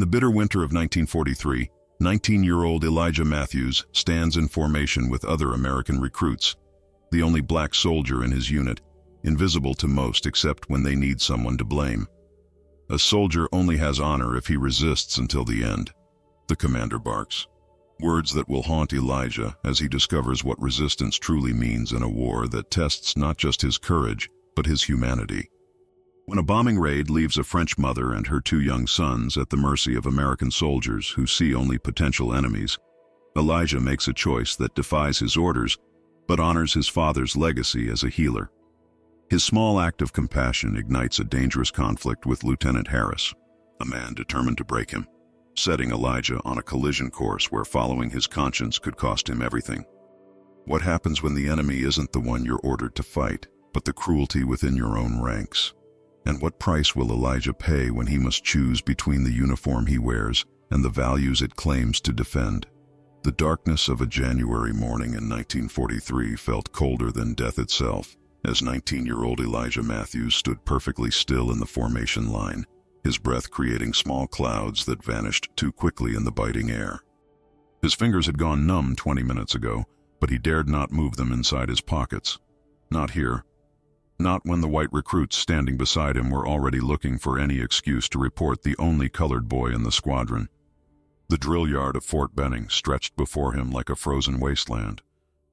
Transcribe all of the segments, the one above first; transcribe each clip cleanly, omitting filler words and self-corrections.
The bitter winter of 1943, 19-year-old Elijah Matthews stands in formation with other American recruits, the only black soldier in his unit, invisible to most except when they need someone to blame. A soldier only has honor if he resists until the end, the commander barks. Words that will haunt Elijah as he discovers what resistance truly means in a war that tests not just his courage, but his humanity. When a bombing raid leaves a French mother and her 2 young sons at the mercy of American soldiers who see only potential enemies, Elijah makes a choice that defies his orders, but honors his father's legacy as a healer. His small act of compassion ignites a dangerous conflict with Lieutenant Harris, a man determined to break him, setting Elijah on a collision course where following his conscience could cost him everything. What happens when the enemy isn't the one you're ordered to fight, but the cruelty within your own ranks? And what price will Elijah pay when he must choose between the uniform he wears and the values it claims to defend? The darkness of a January morning in 1943 felt colder than death itself, as 19-year-old Elijah Matthews stood perfectly still in the formation line, his breath creating small clouds that vanished too quickly in the biting air. His fingers had gone numb 20 minutes ago, but he dared not move them inside his pockets. Not here. Not when the white recruits standing beside him were already looking for any excuse to report the only colored boy in the squadron. The drill yard of Fort Benning stretched before him like a frozen wasteland,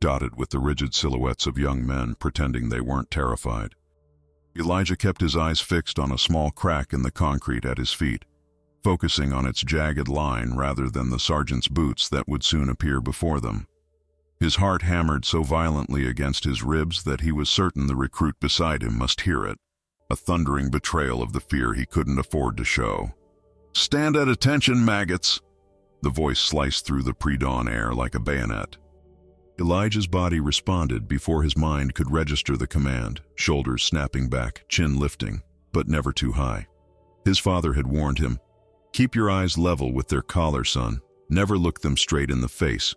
dotted with the rigid silhouettes of young men pretending they weren't terrified. Elijah kept his eyes fixed on a small crack in the concrete at his feet, focusing on its jagged line rather than the sergeant's boots that would soon appear before them. His heart hammered so violently against his ribs that he was certain the recruit beside him must hear it, a thundering betrayal of the fear he couldn't afford to show. "Stand at attention, maggots!" The voice sliced through the pre-dawn air like a bayonet. Elijah's body responded before his mind could register the command, shoulders snapping back, chin lifting, but never too high. His father had warned him, "Keep your eyes level with their collar, son. Never look them straight in the face.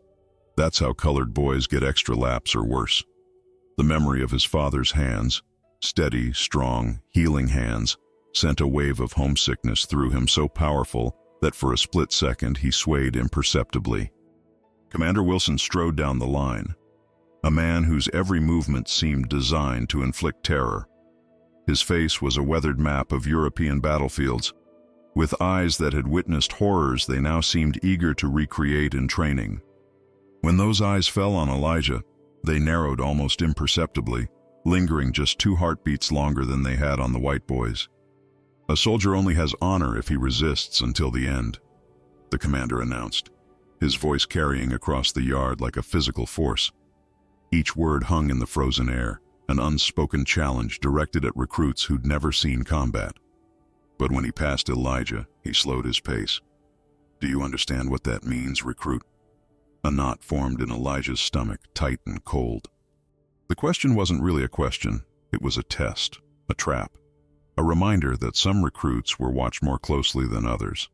That's how colored boys get extra laps or worse." The memory of his father's hands, steady, strong, healing hands, sent a wave of homesickness through him so powerful that for a split second he swayed imperceptibly. Commander Wilson strode down the line, a man whose every movement seemed designed to inflict terror. His face was a weathered map of European battlefields. With eyes that had witnessed horrors they now seemed eager to recreate in training. When those eyes fell on Elijah, they narrowed almost imperceptibly, lingering just 2 heartbeats longer than they had on the white boys. "A soldier only has honor if he resists until the end," the commander announced, his voice carrying across the yard like a physical force. Each word hung in the frozen air, an unspoken challenge directed at recruits who'd never seen combat. But when he passed Elijah, he slowed his pace. "Do you understand what that means, recruit?" A knot formed in Elijah's stomach, tight and cold. The question wasn't really a question, it was a test, a trap, a reminder that some recruits were watched more closely than others.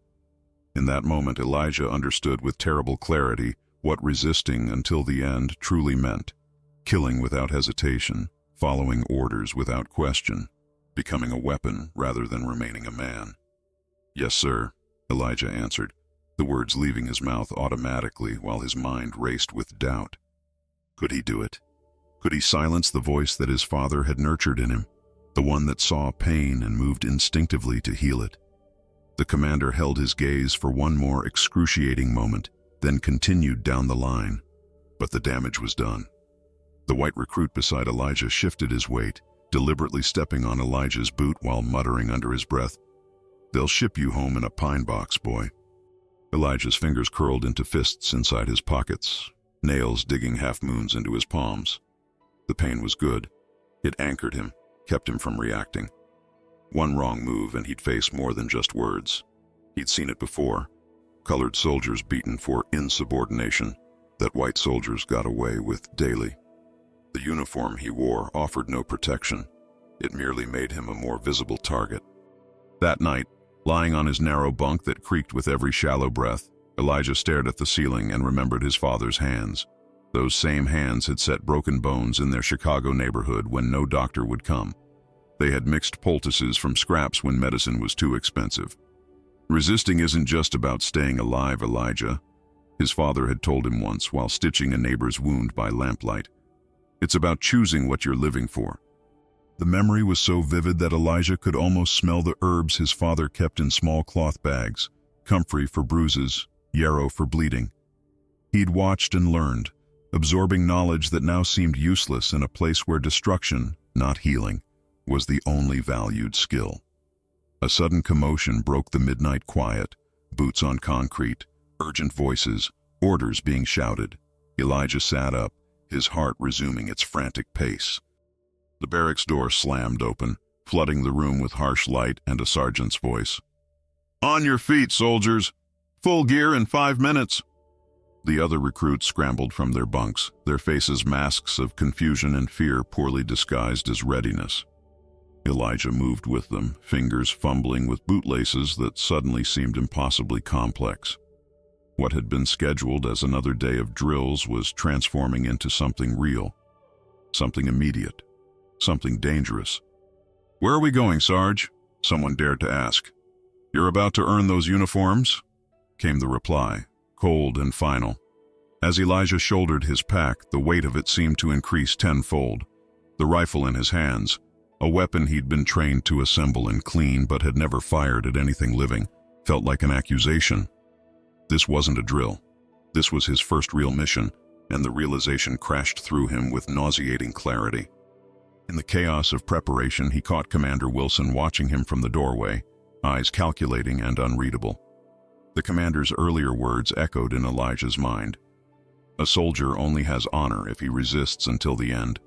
In that moment, Elijah understood with terrible clarity what resisting until the end truly meant: killing without hesitation, following orders without question, becoming a weapon rather than remaining a man. "Yes, sir," Elijah answered, the words leaving his mouth automatically while his mind raced with doubt. Could he do it? Could he silence the voice that his father had nurtured in him, the one that saw pain and moved instinctively to heal it? The commander held his gaze for one more excruciating moment, then continued down the line. But the damage was done. The white recruit beside Elijah shifted his weight, deliberately stepping on Elijah's boot while muttering under his breath, "They'll ship you home in a pine box, boy." Elijah's fingers curled into fists inside his pockets, nails digging half-moons into his palms. The pain was good. It anchored him, kept him from reacting. One wrong move and he'd face more than just words. He'd seen it before. Colored soldiers beaten for insubordination that white soldiers got away with daily. The uniform he wore offered no protection. It merely made him a more visible target. That night, lying on his narrow bunk that creaked with every shallow breath, Elijah stared at the ceiling and remembered his father's hands. Those same hands had set broken bones in their Chicago neighborhood when no doctor would come. They had mixed poultices from scraps when medicine was too expensive. Resisting isn't just about staying alive, Elijah, his father had told him once while stitching a neighbor's wound by lamplight. It's about choosing what you're living for. The memory was so vivid that Elijah could almost smell the herbs his father kept in small cloth bags, comfrey for bruises, yarrow for bleeding. He'd watched and learned, absorbing knowledge that now seemed useless in a place where destruction, not healing, was the only valued skill. A sudden commotion broke the midnight quiet, boots on concrete, urgent voices, orders being shouted. Elijah sat up, his heart resuming its frantic pace. The barracks door slammed open, flooding the room with harsh light and a sergeant's voice. "On your feet, soldiers! Full gear in 5 minutes!" The other recruits scrambled from their bunks, their faces masks of confusion and fear poorly disguised as readiness. Elijah moved with them, fingers fumbling with bootlaces that suddenly seemed impossibly complex. What had been scheduled as another day of drills was transforming into something real, something immediate, something dangerous. "Where are we going, Sarge?" someone dared to ask. "You're about to earn those uniforms?" came the reply, cold and final. As Elijah shouldered his pack, the weight of it seemed to increase tenfold. The rifle in his hands, a weapon he'd been trained to assemble and clean but had never fired at anything living, felt like an accusation. This wasn't a drill. This was his first real mission, and the realization crashed through him with nauseating clarity. In the chaos of preparation, he caught Commander Wilson watching him from the doorway, eyes calculating and unreadable. The commander's earlier words echoed in Elijah's mind. A soldier only has honor if he resists until the end.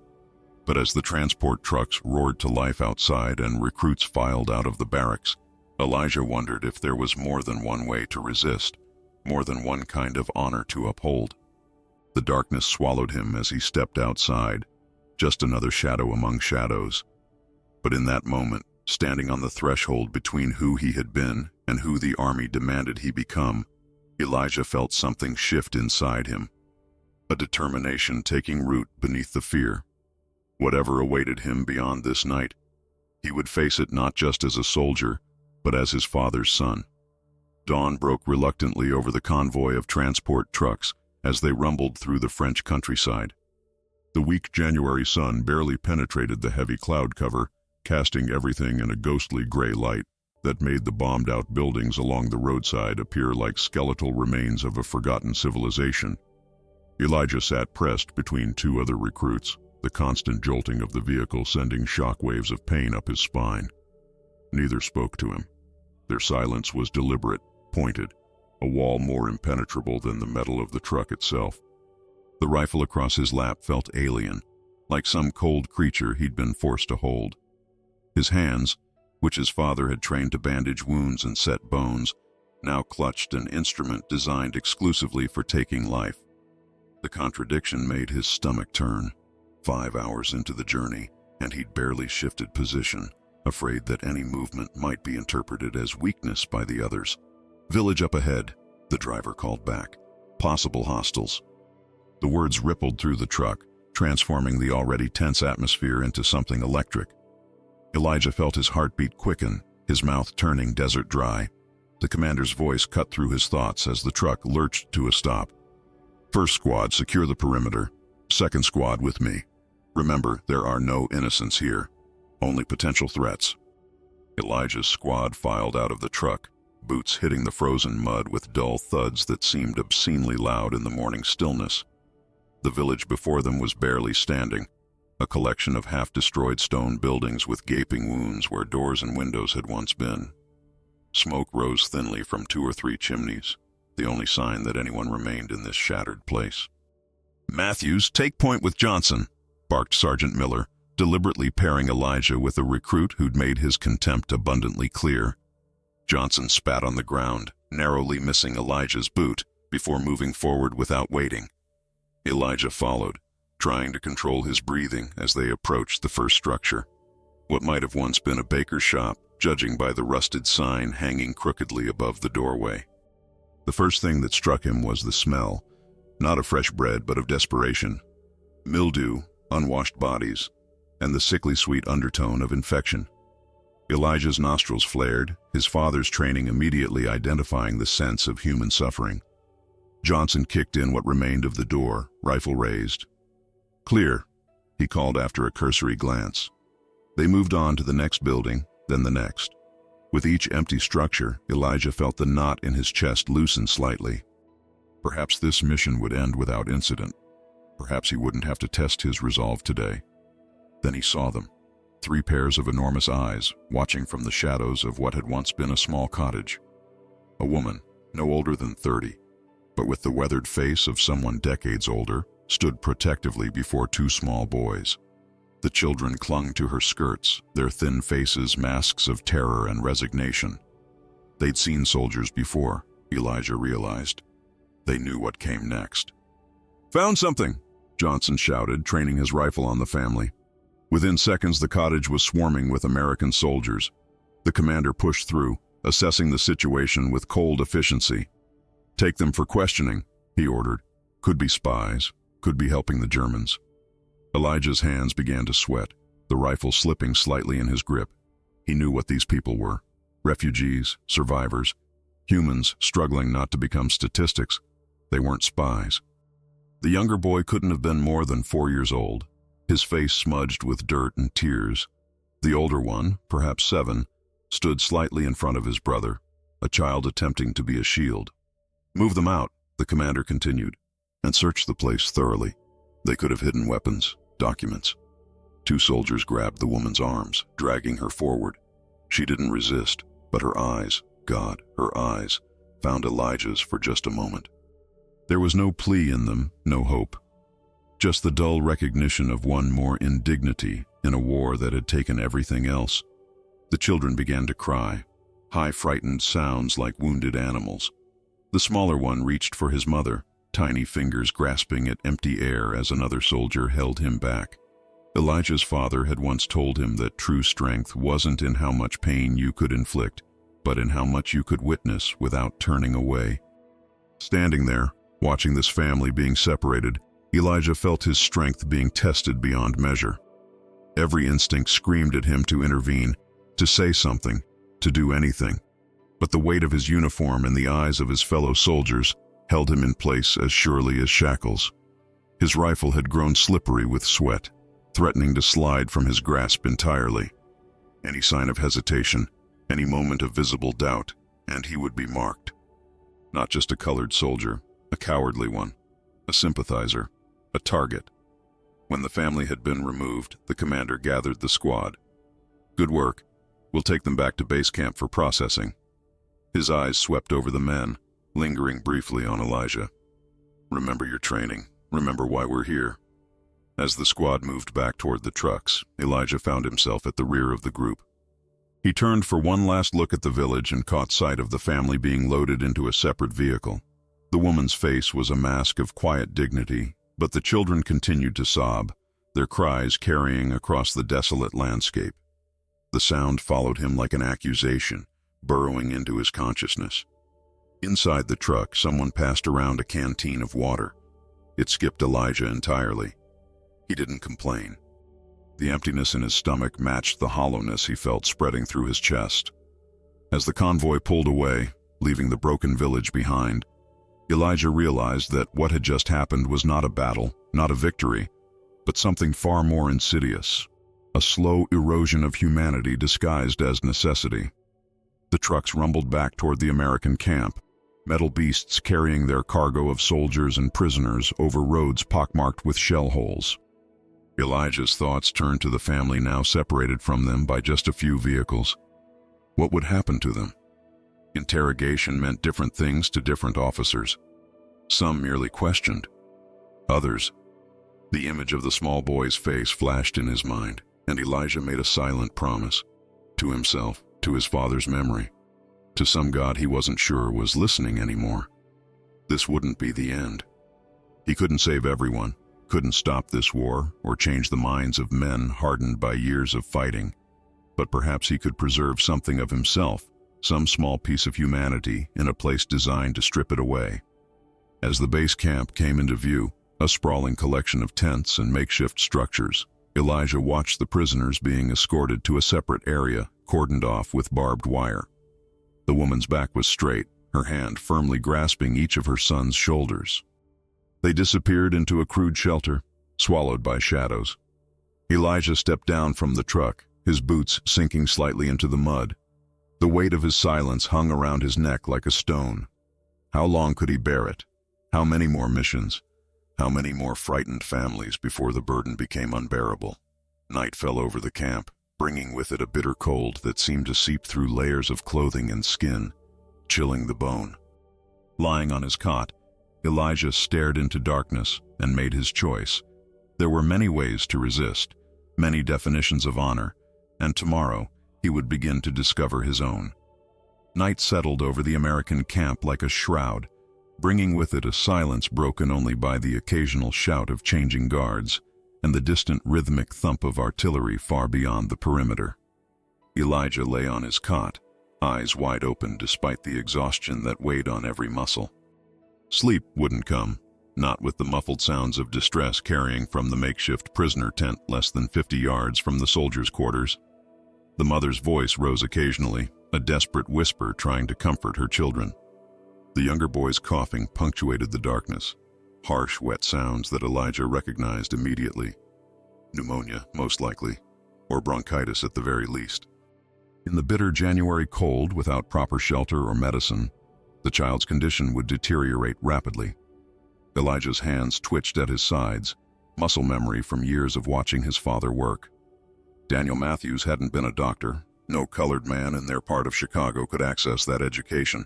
But as the transport trucks roared to life outside and recruits filed out of the barracks, Elijah wondered if there was more than one way to resist, more than one kind of honor to uphold. The darkness swallowed him as he stepped outside, just another shadow among shadows. But in that moment, standing on the threshold between who he had been and who the army demanded he become, Elijah felt something shift inside him, a determination taking root beneath the fear. Whatever awaited him beyond this night, he would face it not just as a soldier, but as his father's son. Dawn broke reluctantly over the convoy of transport trucks as they rumbled through the French countryside. The weak January sun barely penetrated the heavy cloud cover, casting everything in a ghostly gray light that made the bombed-out buildings along the roadside appear like skeletal remains of a forgotten civilization. Elijah sat pressed between two other recruits, the constant jolting of the vehicle sending shock waves of pain up his spine. Neither spoke to him. Their silence was deliberate, pointed, a wall more impenetrable than the metal of the truck itself. The rifle across his lap felt alien, like some cold creature he'd been forced to hold. His hands, which his father had trained to bandage wounds and set bones, now clutched an instrument designed exclusively for taking life. The contradiction made his stomach turn. 5 hours into the journey, and he'd barely shifted position, afraid that any movement might be interpreted as weakness by the others. "Village up ahead," the driver called back. "Possible hostiles." The words rippled through the truck, transforming the already tense atmosphere into something electric. Elijah felt his heartbeat quicken, his mouth turning desert dry. The commander's voice cut through his thoughts as the truck lurched to a stop. "First squad, secure the perimeter. Second squad with me. Remember, there are no innocents here, only potential threats." Elijah's squad filed out of the truck, boots hitting the frozen mud with dull thuds that seemed obscenely loud in the morning stillness. The village before them was barely standing, a collection of half-destroyed stone buildings with gaping wounds where doors and windows had once been. Smoke rose thinly from 2 or 3 chimneys, the only sign that anyone remained in this shattered place. "Matthews, take point with Johnson," barked Sergeant Miller, deliberately pairing Elijah with a recruit who'd made his contempt abundantly clear. Johnson spat on the ground, narrowly missing Elijah's boot, before moving forward without waiting. Elijah followed, trying to control his breathing as they approached the first structure. What might have once been a baker's shop, judging by the rusted sign hanging crookedly above the doorway. The first thing that struck him was the smell, not of fresh bread but of desperation. Mildew, unwashed bodies, and the sickly sweet undertone of infection. Elijah's nostrils flared, his father's training immediately identifying the sense of human suffering. Johnson kicked in what remained of the door, rifle raised. "Clear," he called after a cursory glance. They moved on to the next building, then the next. With each empty structure, Elijah felt the knot in his chest loosen slightly. Perhaps this mission would end without incident. Perhaps he wouldn't have to test his resolve today. Then he saw them. 3 pairs of enormous eyes, watching from the shadows of what had once been a small cottage. A woman, no older than 30, but with the weathered face of someone decades older, stood protectively before 2 small boys. The children clung to her skirts, their thin faces masks of terror and resignation. They'd seen soldiers before, Elijah realized. They knew what came next. "Found something!" Johnson shouted, training his rifle on the family. Within seconds, the cottage was swarming with American soldiers. The commander pushed through, assessing the situation with cold efficiency. "Take them for questioning," he ordered. Could be spies, could be helping the Germans. Elijah's hands began to sweat, the rifle slipping slightly in his grip. He knew what these people were. Refugees, survivors, humans struggling not to become statistics. They weren't spies. The younger boy couldn't have been more than 4 years old, his face smudged with dirt and tears. The older one, perhaps 7, stood slightly in front of his brother, a child attempting to be a shield. "Move them out," the commander continued, "and search the place thoroughly. They could have hidden weapons, documents." 2 soldiers grabbed the woman's arms, dragging her forward. She didn't resist, but her eyes, God, her eyes, found Elijah's for just a moment. There was no plea in them, no hope. Just the dull recognition of one more indignity in a war that had taken everything else. The children began to cry, high frightened sounds like wounded animals. The smaller one reached for his mother, tiny fingers grasping at empty air as another soldier held him back. Elijah's father had once told him that true strength wasn't in how much pain you could inflict, but in how much you could witness without turning away. Standing there, watching this family being separated, Elijah felt his strength being tested beyond measure. Every instinct screamed at him to intervene, to say something, to do anything. But the weight of his uniform and the eyes of his fellow soldiers held him in place as surely as shackles. His rifle had grown slippery with sweat, threatening to slide from his grasp entirely. Any sign of hesitation, any moment of visible doubt, and he would be marked. Not just a colored soldier, a cowardly one, a sympathizer, a target. When the family had been removed, the commander gathered the squad. "Good work. We'll take them back to base camp for processing." His eyes swept over the men, lingering briefly on Elijah. "Remember your training. Remember why we're here." As the squad moved back toward the trucks, Elijah found himself at the rear of the group. He turned for one last look at the village and caught sight of the family being loaded into a separate vehicle. The woman's face was a mask of quiet dignity, but the children continued to sob, their cries carrying across the desolate landscape. The sound followed him like an accusation, burrowing into his consciousness. Inside the truck, someone passed around a canteen of water. It skipped Elijah entirely. He didn't complain. The emptiness in his stomach matched the hollowness he felt spreading through his chest. As the convoy pulled away, leaving the broken village behind, Elijah realized that what had just happened was not a battle, not a victory, but something far more insidious, a slow erosion of humanity disguised as necessity. The trucks rumbled back toward the American camp, metal beasts carrying their cargo of soldiers and prisoners over roads pockmarked with shell holes. Elijah's thoughts turned to the family now separated from them by just a few vehicles. What would happen to them? Interrogation meant different things to different officers. Some merely questioned. Others. The image of the small boy's face flashed in his mind, and Elijah made a silent promise. To himself, to his father's memory, to some God he wasn't sure was listening anymore. This wouldn't be the end. He couldn't save everyone, couldn't stop this war or change the minds of men hardened by years of fighting, but perhaps he could preserve something of himself, some small piece of humanity in a place designed to strip it away. As the base camp came into view, a sprawling collection of tents and makeshift structures, Elijah watched the prisoners being escorted to a separate area, cordoned off with barbed wire. The woman's back was straight, her hand firmly grasping each of her son's shoulders. They disappeared into a crude shelter, swallowed by shadows. Elijah stepped down from the truck, his boots sinking slightly into the mud. The weight of his silence hung around his neck like a stone. How long could he bear it? How many more missions? How many more frightened families before the burden became unbearable? Night fell over the camp, bringing with it a bitter cold that seemed to seep through layers of clothing and skin, chilling the bone. Lying on his cot, Elijah stared into darkness and made his choice. There were many ways to resist, many definitions of honor, and tomorrow he would begin to discover his own. Night settled over the American camp like a shroud, bringing with it a silence broken only by the occasional shout of changing guards and the distant rhythmic thump of artillery far beyond the perimeter. Elijah lay on his cot, eyes wide open despite the exhaustion that weighed on every muscle. Sleep wouldn't come, not with the muffled sounds of distress carrying from the makeshift prisoner tent less than 50 yards from the soldiers' quarters. The mother's voice rose occasionally, a desperate whisper trying to comfort her children. The younger boy's coughing punctuated the darkness, harsh, wet sounds that Elijah recognized immediately. Pneumonia, most likely, or bronchitis at the very least. In the bitter January cold, without proper shelter or medicine, the child's condition would deteriorate rapidly. Elijah's hands twitched at his sides, muscle memory from years of watching his father work. Daniel Matthews hadn't been a doctor. No colored man in their part of Chicago could access that education,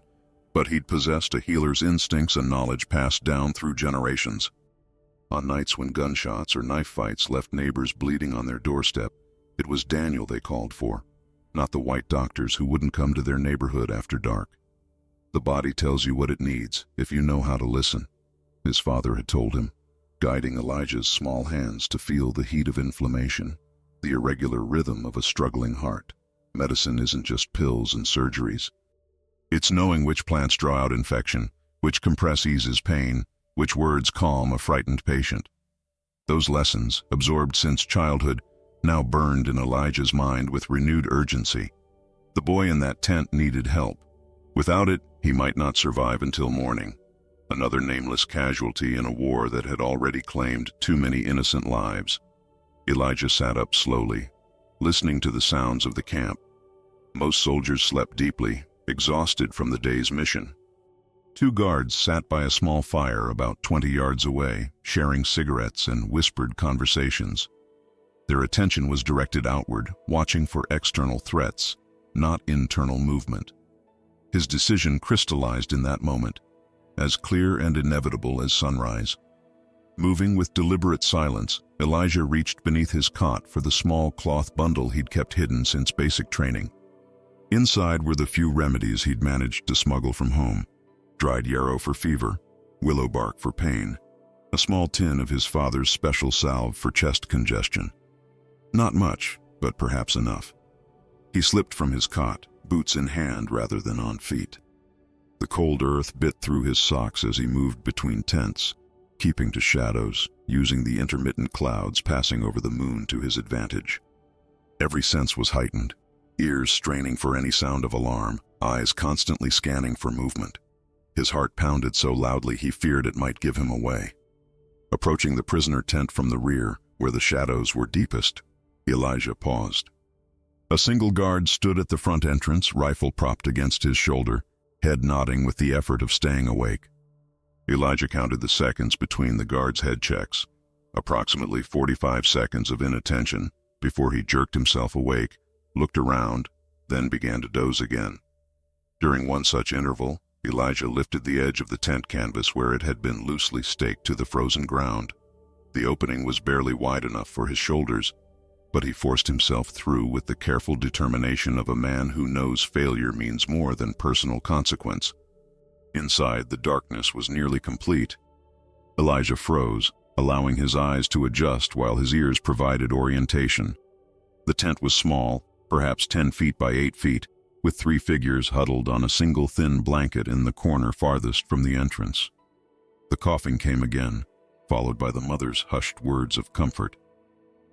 but he'd possessed a healer's instincts and knowledge passed down through generations. On nights when gunshots or knife fights left neighbors bleeding on their doorstep, it was Daniel they called for, not the white doctors who wouldn't come to their neighborhood after dark. The body tells you what it needs if you know how to listen, his father had told him, guiding Elijah's small hands to feel the heat of inflammation, the irregular rhythm of a struggling heart. Medicine isn't just pills and surgeries. It's knowing which plants draw out infection, which compress eases pain, which words calm a frightened patient. Those lessons, absorbed since childhood, now burned in Elijah's mind with renewed urgency. The boy in that tent needed help. Without it, he might not survive until morning. Another nameless casualty in a war that had already claimed too many innocent lives. Elijah sat up slowly, listening to the sounds of the camp. Most soldiers slept deeply, exhausted from the day's mission. 2 guards sat by a small fire about 20 yards away, sharing cigarettes and whispered conversations. Their attention was directed outward, watching for external threats, not internal movement. His decision crystallized in that moment, as clear and inevitable as sunrise. Moving with deliberate silence, Elijah reached beneath his cot for the small cloth bundle he'd kept hidden since basic training. Inside were the few remedies he'd managed to smuggle from home: dried yarrow for fever, willow bark for pain, a small tin of his father's special salve for chest congestion. Not much, but perhaps enough. He slipped from his cot, boots in hand rather than on feet. The cold earth bit through his socks as he moved between tents, keeping to shadows, using the intermittent clouds passing over the moon to his advantage. Every sense was heightened, ears straining for any sound of alarm, eyes constantly scanning for movement. His heart pounded so loudly he feared it might give him away. Approaching the prisoner tent from the rear, where the shadows were deepest, Elijah paused. A single guard stood at the front entrance, rifle propped against his shoulder, head nodding with the effort of staying awake. Elijah counted the seconds between the guard's head checks, approximately 45 seconds of inattention, before he jerked himself awake, looked around, then began to doze again. During one such interval, Elijah lifted the edge of the tent canvas where it had been loosely staked to the frozen ground. The opening was barely wide enough for his shoulders, but he forced himself through with the careful determination of a man who knows failure means more than personal consequence. Inside, the darkness was nearly complete. Elijah froze, allowing his eyes to adjust while his ears provided orientation. The tent was small, perhaps 10 feet by 8 feet, with 3 figures huddled on a single thin blanket in the corner farthest from the entrance. The coughing came again, followed by the mother's hushed words of comfort.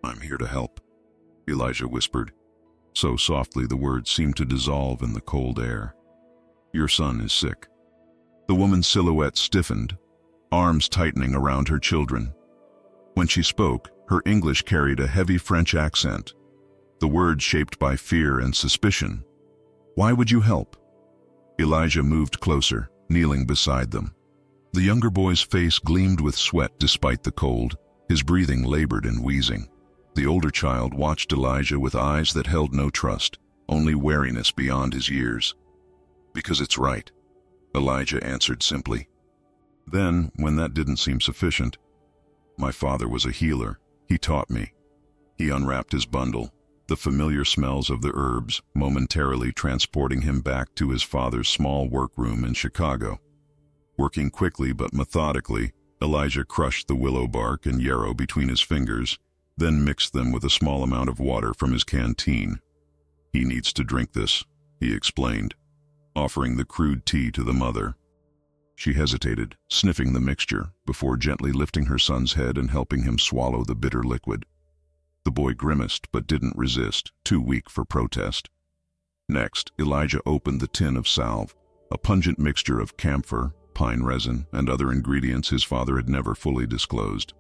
"I'm here to help," Elijah whispered, so softly the words seemed to dissolve in the cold air. "Your son is sick." The woman's silhouette stiffened, arms tightening around her children. When she spoke, her English carried a heavy French accent, the words shaped by fear and suspicion. "Why would you help?" Elijah moved closer, kneeling beside them. The younger boy's face gleamed with sweat despite the cold, his breathing labored and wheezing. The older child watched Elijah with eyes that held no trust, only wariness beyond his years. "Because it's right," Elijah answered simply. Then, when that didn't seem sufficient, "My father was a healer. He taught me." He unwrapped his bundle, the familiar smells of the herbs momentarily transporting him back to his father's small workroom in Chicago. Working quickly but methodically, Elijah crushed the willow bark and yarrow between his fingers, then mixed them with a small amount of water from his canteen. "He needs to drink this," he explained, offering the crude tea to the mother. She hesitated, sniffing the mixture, before gently lifting her son's head and helping him swallow the bitter liquid. The boy grimaced but didn't resist, too weak for protest. Next, Elijah opened the tin of salve, a pungent mixture of camphor, pine resin, and other ingredients his father had never fully disclosed.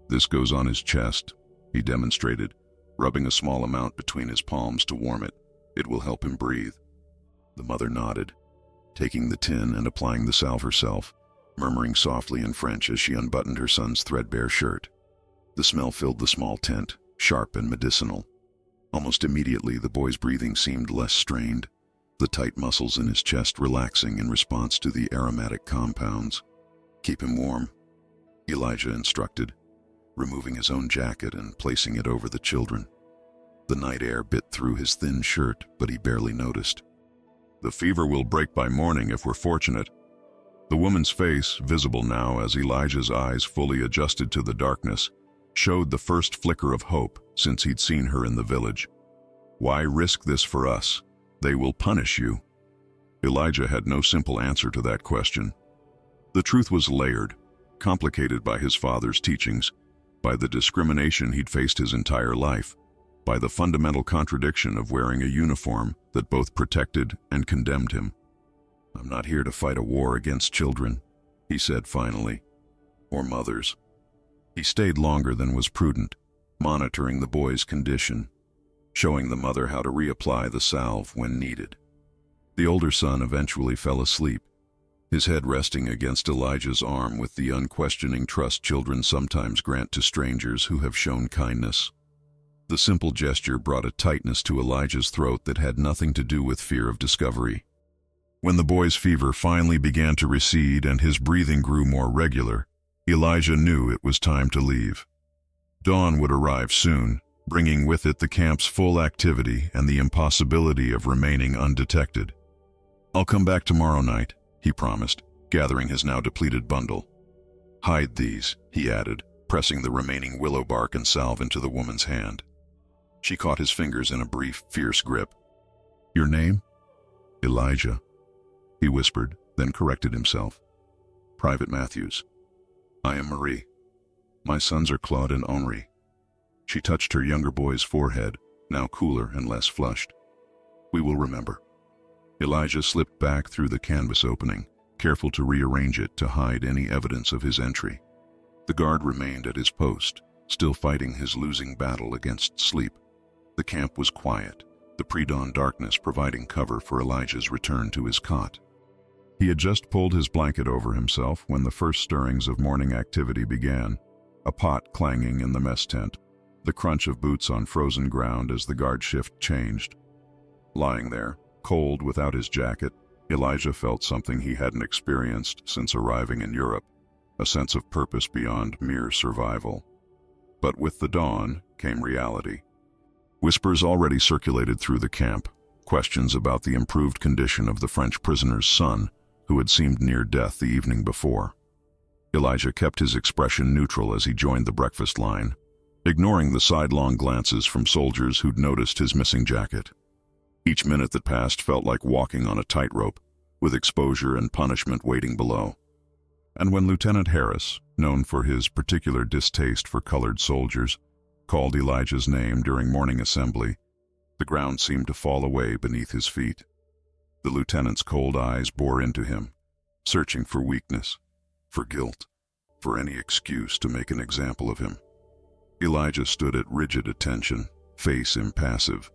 "This goes on his chest," he demonstrated, rubbing a small amount between his palms to warm it. "It will help him breathe." The mother nodded, taking the tin and applying the salve herself, murmuring softly in French as she unbuttoned her son's threadbare shirt. The smell filled the small tent, sharp and medicinal. Almost immediately, the boy's breathing seemed less strained, the tight muscles in his chest relaxing in response to the aromatic compounds. "Keep him warm," Elijah instructed, removing his own jacket and placing it over the children. The night air bit through his thin shirt, but he barely noticed. "The fever will break by morning if we're fortunate." The woman's face, visible now as Elijah's eyes fully adjusted to the darkness, showed the first flicker of hope since he'd seen her in the village. "Why risk this for us? They will punish you." Elijah had no simple answer to that question. The truth was layered, complicated by his father's teachings, by the discrimination he'd faced his entire life, by the fundamental contradiction of wearing a uniform that both protected and condemned him. "I'm not here to fight a war against children," he said finally, "or mothers." He stayed longer than was prudent, monitoring the boy's condition, showing the mother how to reapply the salve when needed. The older son eventually fell asleep, his head resting against Elijah's arm with the unquestioning trust children sometimes grant to strangers who have shown kindness. The simple gesture brought a tightness to Elijah's throat that had nothing to do with fear of discovery. When the boy's fever finally began to recede and his breathing grew more regular, Elijah knew it was time to leave. Dawn would arrive soon, bringing with it the camp's full activity and the impossibility of remaining undetected. "I'll come back tomorrow night," he promised, gathering his now depleted bundle. "Hide these," he added, pressing the remaining willow bark and salve into the woman's hand. She caught his fingers in a brief, fierce grip. "Your name?" "Elijah," he whispered, then corrected himself. "Private Matthews. I am Marie. My sons are Claude and Henri." She touched her younger boy's forehead, now cooler and less flushed. "We will remember." Elijah slipped back through the canvas opening, careful to rearrange it to hide any evidence of his entry. The guard remained at his post, still fighting his losing battle against sleep. The camp was quiet, the pre-dawn darkness providing cover for Elijah's return to his cot. He had just pulled his blanket over himself when the first stirrings of morning activity began, a pot clanging in the mess tent, the crunch of boots on frozen ground as the guard shift changed. Lying there, cold without his jacket, Elijah felt something he hadn't experienced since arriving in Europe, a sense of purpose beyond mere survival. But with the dawn came reality. Whispers already circulated through the camp, questions about the improved condition of the French prisoner's son, who had seemed near death the evening before. Elijah kept his expression neutral as he joined the breakfast line, ignoring the sidelong glances from soldiers who'd noticed his missing jacket. Each minute that passed felt like walking on a tightrope, with exposure and punishment waiting below. And when Lieutenant Harris, known for his particular distaste for colored soldiers, called Elijah's name during morning assembly, the ground seemed to fall away beneath his feet. The lieutenant's cold eyes bore into him, searching for weakness, for guilt, for any excuse to make an example of him. Elijah stood at rigid attention, face impassive,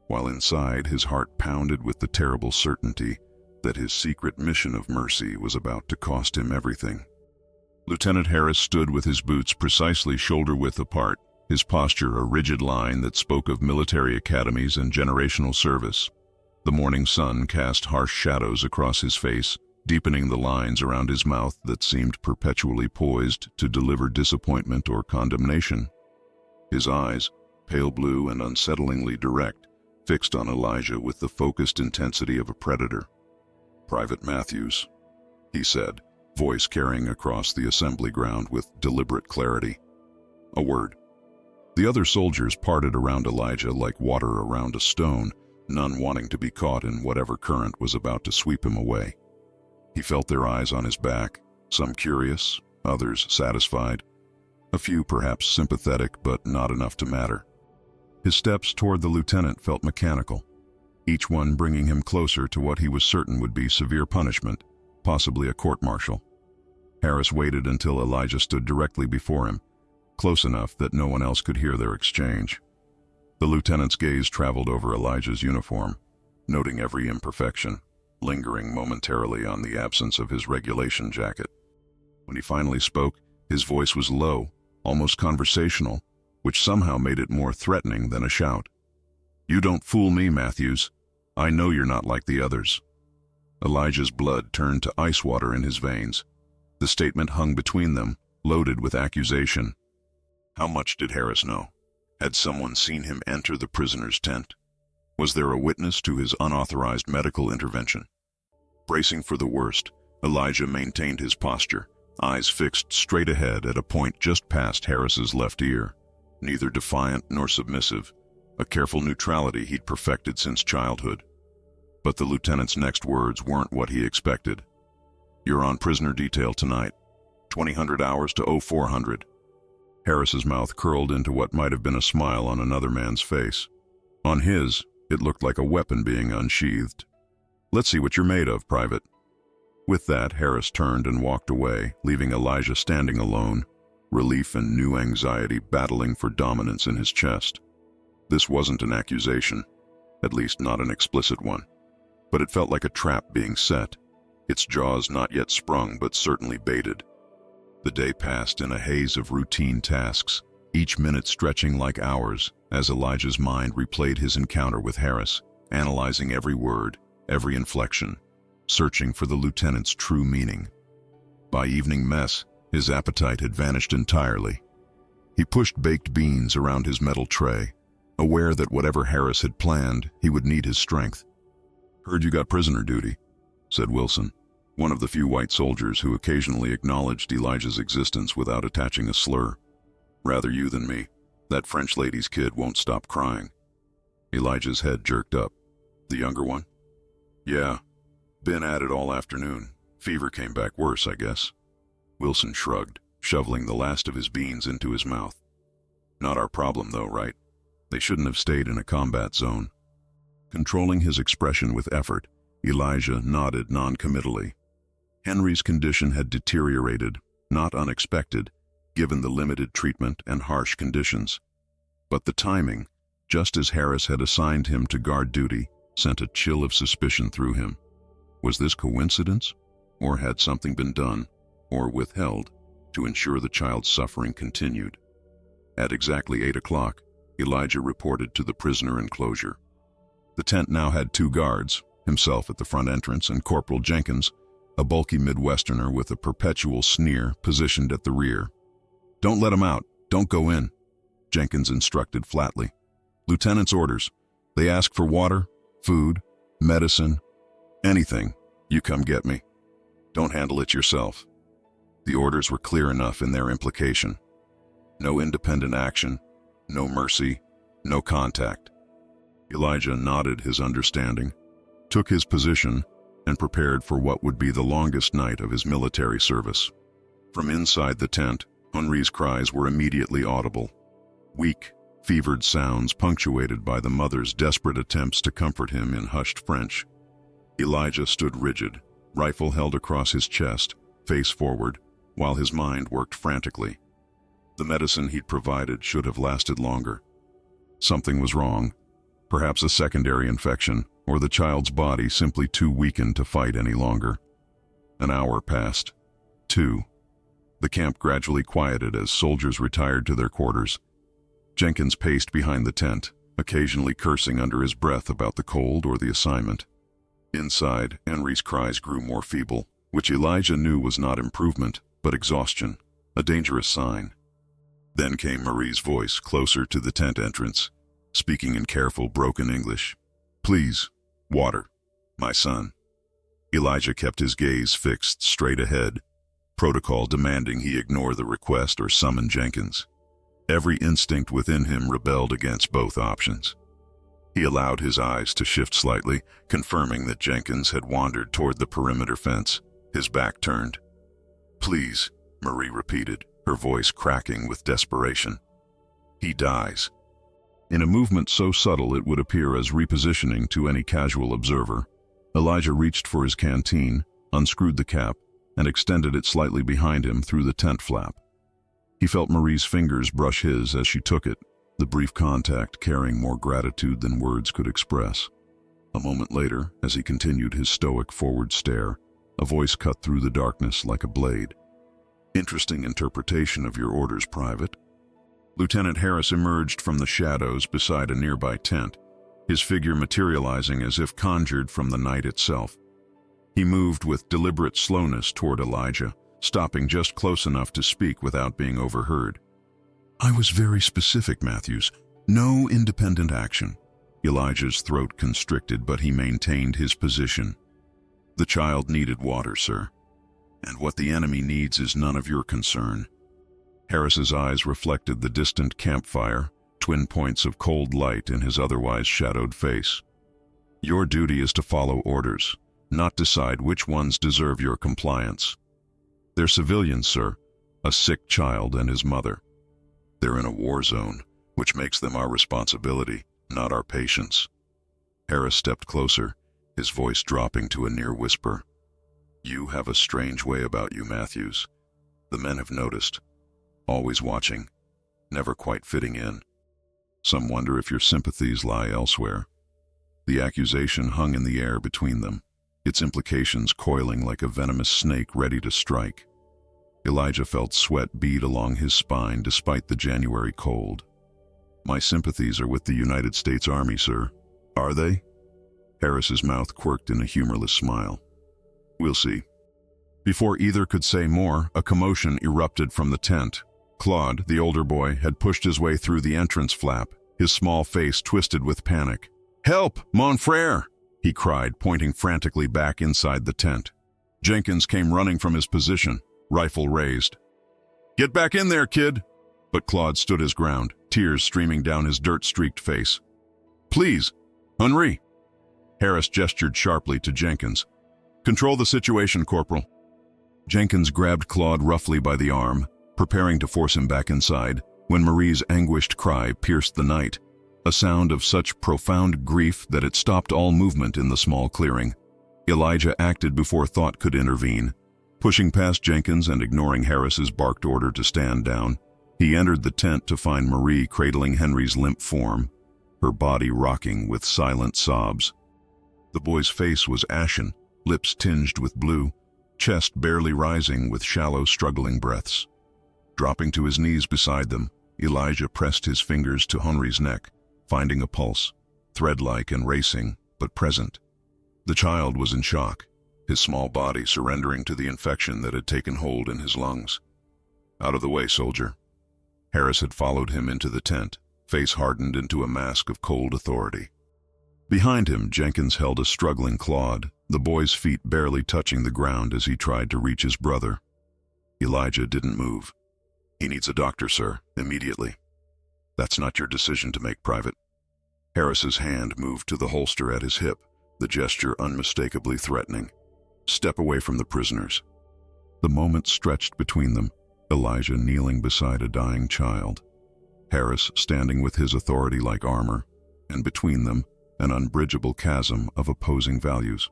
while inside his heart pounded with the terrible certainty that his secret mission of mercy was about to cost him everything. Lieutenant Harris stood with his boots precisely shoulder-width apart, his posture a rigid line that spoke of military academies and generational service. The morning sun cast harsh shadows across his face, deepening the lines around his mouth that seemed perpetually poised to deliver disappointment or condemnation. His eyes, pale blue and unsettlingly direct, fixed on Elijah with the focused intensity of a predator. "Private Matthews," he said, voice carrying across the assembly ground with deliberate clarity. A word. The other soldiers parted around Elijah like water around a stone, none wanting to be caught in whatever current was about to sweep him away. He felt their eyes on his back, some curious, others satisfied, a few perhaps sympathetic but not enough to matter. His steps toward the lieutenant felt mechanical, each one bringing him closer to what he was certain would be severe punishment, possibly a court-martial. Harris waited until Elijah stood directly before him, close enough that no one else could hear their exchange. The lieutenant's gaze traveled over Elijah's uniform, noting every imperfection, lingering momentarily on the absence of his regulation jacket. When he finally spoke, his voice was low, almost conversational, which somehow made it more threatening than a shout. "You don't fool me, Matthews. I know you're not like the others." Elijah's blood turned to ice water in his veins. The statement hung between them, loaded with accusation. How much did Harris know? Had someone seen him enter the prisoner's tent? Was there a witness to his unauthorized medical intervention? Bracing for the worst, Elijah maintained his posture, eyes fixed straight ahead at a point just past Harris's left ear, neither defiant nor submissive, a careful neutrality he'd perfected since childhood. But the lieutenant's next words weren't what he expected. "You're on prisoner detail tonight. 2000 hours to 0400. Harris's mouth curled into what might have been a smile on another man's face. On his, it looked like a weapon being unsheathed. "Let's see what you're made of, Private." With that, Harris turned and walked away, leaving Elijah standing alone, relief and new anxiety battling for dominance in his chest. This wasn't an accusation, at least not an explicit one, but it felt like a trap being set, its jaws not yet sprung but certainly baited. The day passed in a haze of routine tasks, each minute stretching like hours as Elijah's mind replayed his encounter with Harris, analyzing every word, every inflection, searching for the lieutenant's true meaning. By evening mess, his appetite had vanished entirely. He pushed baked beans around his metal tray, aware that whatever Harris had planned, he would need his strength. "Heard you got prisoner duty," said Wilson, one of the few white soldiers who occasionally acknowledged Elijah's existence without attaching a slur. "Rather you than me. That French lady's kid won't stop crying." Elijah's head jerked up. "The younger one?" "Yeah. Been at it all afternoon. Fever came back worse, I guess." Wilson shrugged, shoveling the last of his beans into his mouth. "Not our problem though, right? They shouldn't have stayed in a combat zone." Controlling his expression with effort, Elijah nodded non-committally. Henry's condition had deteriorated, not unexpected, given the limited treatment and harsh conditions. But the timing, just as Harris had assigned him to guard duty, sent a chill of suspicion through him. Was this coincidence, or had something been done, or withheld, to ensure the child's suffering continued? At exactly 8 o'clock, Elijah reported to the prisoner enclosure. The tent now had 2 guards, himself at the front entrance and Corporal Jenkins, a bulky Midwesterner with a perpetual sneer, positioned at the rear. "Don't let him out. Don't go in," Jenkins instructed flatly. "Lieutenant's orders. They ask for water, food, medicine, anything. You come get me. Don't handle it yourself." The orders were clear enough in their implication. No independent action, no mercy, no contact. Elijah nodded his understanding, took his position, and prepared for what would be the longest night of his military service. From inside the tent, Henri's cries were immediately audible. Weak, fevered sounds punctuated by the mother's desperate attempts to comfort him in hushed French. Elijah stood rigid, rifle held across his chest, face forward, while his mind worked frantically. The medicine he'd provided should have lasted longer. Something was wrong, perhaps a secondary infection, or the child's body simply too weakened to fight any longer. An hour passed. 2. The camp gradually quieted as soldiers retired to their quarters. Jenkins paced behind the tent, occasionally cursing under his breath about the cold or the assignment. Inside, Henry's cries grew more feeble, which Elijah knew was not improvement, but exhaustion, a dangerous sign. Then came Marie's voice, closer to the tent entrance, speaking in careful, broken English. "Please, water, my son." Elijah kept his gaze fixed straight ahead, protocol demanding he ignore the request or summon Jenkins. Every instinct within him rebelled against both options. He allowed his eyes to shift slightly, confirming that Jenkins had wandered toward the perimeter fence, his back turned. "Please," Marie repeated, her voice cracking with desperation. "He dies." In a movement so subtle it would appear as repositioning to any casual observer, Elijah reached for his canteen, unscrewed the cap, and extended it slightly behind him through the tent flap. He felt Marie's fingers brush his as she took it, the brief contact carrying more gratitude than words could express. A moment later, as he continued his stoic forward stare, a voice cut through the darkness like a blade. "Interesting interpretation of your orders, Private." Lieutenant Harris emerged from the shadows beside a nearby tent, his figure materializing as if conjured from the night itself. He moved with deliberate slowness toward Elijah, stopping just close enough to speak without being overheard. "I was very specific, Matthews. No independent action." Elijah's throat constricted, but he maintained his position. "The child needed water, sir. And what the enemy needs is none of your concern." Harris's eyes reflected the distant campfire, twin points of cold light in his otherwise shadowed face. "Your duty is to follow orders, not decide which ones deserve your compliance. They're civilians, sir, a sick child and his mother. They're in a war zone, which makes them our responsibility, not our patience." Harris stepped closer, his voice dropping to a near whisper. "You have a strange way about you, Matthews. The men have noticed. Always watching, never quite fitting in. Some wonder if your sympathies lie elsewhere." The accusation hung in the air between them, its implications coiling like a venomous snake ready to strike. Elijah felt sweat bead along his spine despite the January cold. "My sympathies are with the United States Army, sir." "Are they?" Harris's mouth quirked in a humorless smile. "We'll see." Before either could say more, a commotion erupted from the tent. Claude, the older boy, had pushed his way through the entrance flap, his small face twisted with panic. "Help, mon frère!" he cried, pointing frantically back inside the tent. Jenkins came running from his position, rifle raised. "Get back in there, kid!" But Claude stood his ground, tears streaming down his dirt-streaked face. "Please, Henri!" Harris gestured sharply to Jenkins. "Control the situation, Corporal." Jenkins grabbed Claude roughly by the arm, preparing to force him back inside, when Marie's anguished cry pierced the night, a sound of such profound grief that it stopped all movement in the small clearing. Elijah acted before thought could intervene. Pushing past Jenkins and ignoring Harris's barked order to stand down, he entered the tent to find Marie cradling Henry's limp form, her body rocking with silent sobs. The boy's face was ashen, lips tinged with blue, chest barely rising with shallow, struggling breaths. Dropping to his knees beside them, Elijah pressed his fingers to Henry's neck, finding a pulse, thread-like and racing, but present. The child was in shock, his small body surrendering to the infection that had taken hold in his lungs. "Out of the way, soldier." Harris had followed him into the tent, face hardened into a mask of cold authority. Behind him, Jenkins held a struggling Claude, the boy's feet barely touching the ground as he tried to reach his brother. Elijah didn't move. "He needs a doctor, sir, immediately." "That's not your decision to make, Private." Harris's hand moved to the holster at his hip, the gesture unmistakably threatening. "Step away from the prisoners." The moment stretched between them, Elijah kneeling beside a dying child. Harris standing with his authority like armor, and between them, an unbridgeable chasm of opposing values.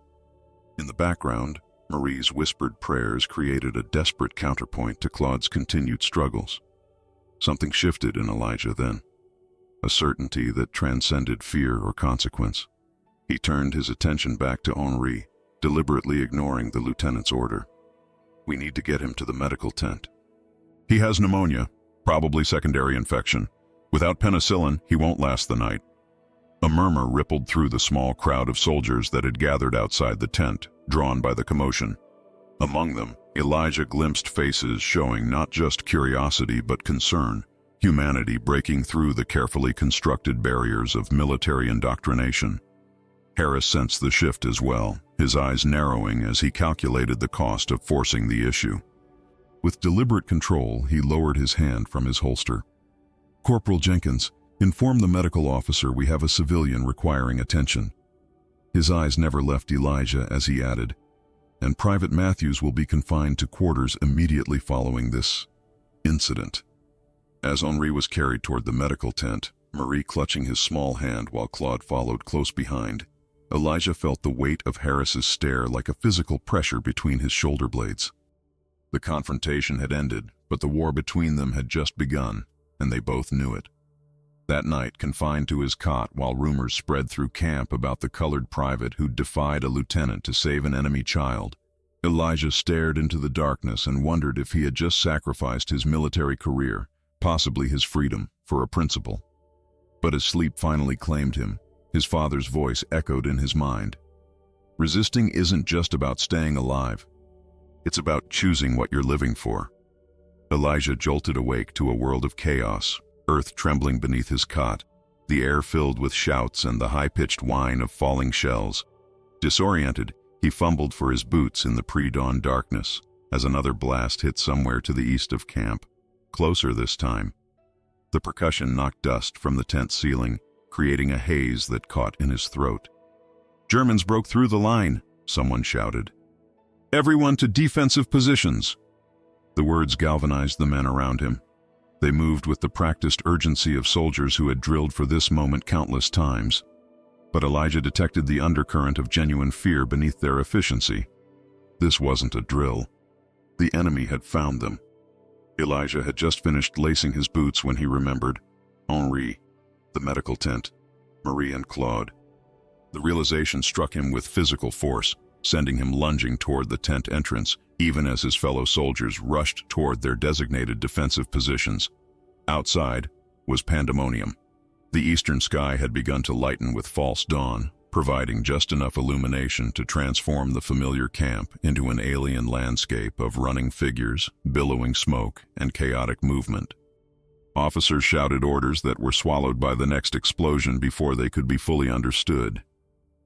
In the background, Marie's whispered prayers created a desperate counterpoint to Claude's continued struggles. Something shifted in Elijah then, a certainty that transcended fear or consequence. He turned his attention back to Henri, deliberately ignoring the lieutenant's order. "We need to get him to the medical tent." "He has pneumonia, probably secondary infection. Without penicillin, he won't last the night." A murmur rippled through the small crowd of soldiers that had gathered outside the tent, drawn by the commotion. Among them, Elijah glimpsed faces showing not just curiosity but concern, humanity breaking through the carefully constructed barriers of military indoctrination. Harris sensed the shift as well, his eyes narrowing as he calculated the cost of forcing the issue. With deliberate control, he lowered his hand from his holster. "Corporal Jenkins, inform the medical officer we have a civilian requiring attention." His eyes never left Elijah as he added, "And Private Matthews will be confined to quarters immediately following this incident." As Henri was carried toward the medical tent, Marie clutching his small hand while Claude followed close behind, Elijah felt the weight of Harris's stare like a physical pressure between his shoulder blades. The confrontation had ended, but the war between them had just begun, and they both knew it. That night, confined to his cot while rumors spread through camp about the colored private who'd defied a lieutenant to save an enemy child, Elijah stared into the darkness and wondered if he had just sacrificed his military career, possibly his freedom, for a principle. But as sleep finally claimed him, his father's voice echoed in his mind. "Resisting isn't just about staying alive. It's about choosing what you're living for." Elijah jolted awake to a world of chaos, earth trembling beneath his cot, the air filled with shouts and the high-pitched whine of falling shells. Disoriented, he fumbled for his boots in the pre-dawn darkness as another blast hit somewhere to the east of camp, closer this time. The percussion knocked dust from the tent ceiling, creating a haze that caught in his throat. "Germans broke through the line," someone shouted. "Everyone to defensive positions." The words galvanized the men around him. They moved with the practiced urgency of soldiers who had drilled for this moment countless times. But Elijah detected the undercurrent of genuine fear beneath their efficiency. This wasn't a drill. The enemy had found them. Elijah had just finished lacing his boots when he remembered Henri, the medical tent, Marie and Claude. The realization struck him with physical force, sending him lunging toward the tent entrance, even as his fellow soldiers rushed toward their designated defensive positions. Outside was pandemonium. The eastern sky had begun to lighten with false dawn, providing just enough illumination to transform the familiar camp into an alien landscape of running figures, billowing smoke, and chaotic movement. Officers shouted orders that were swallowed by the next explosion before they could be fully understood.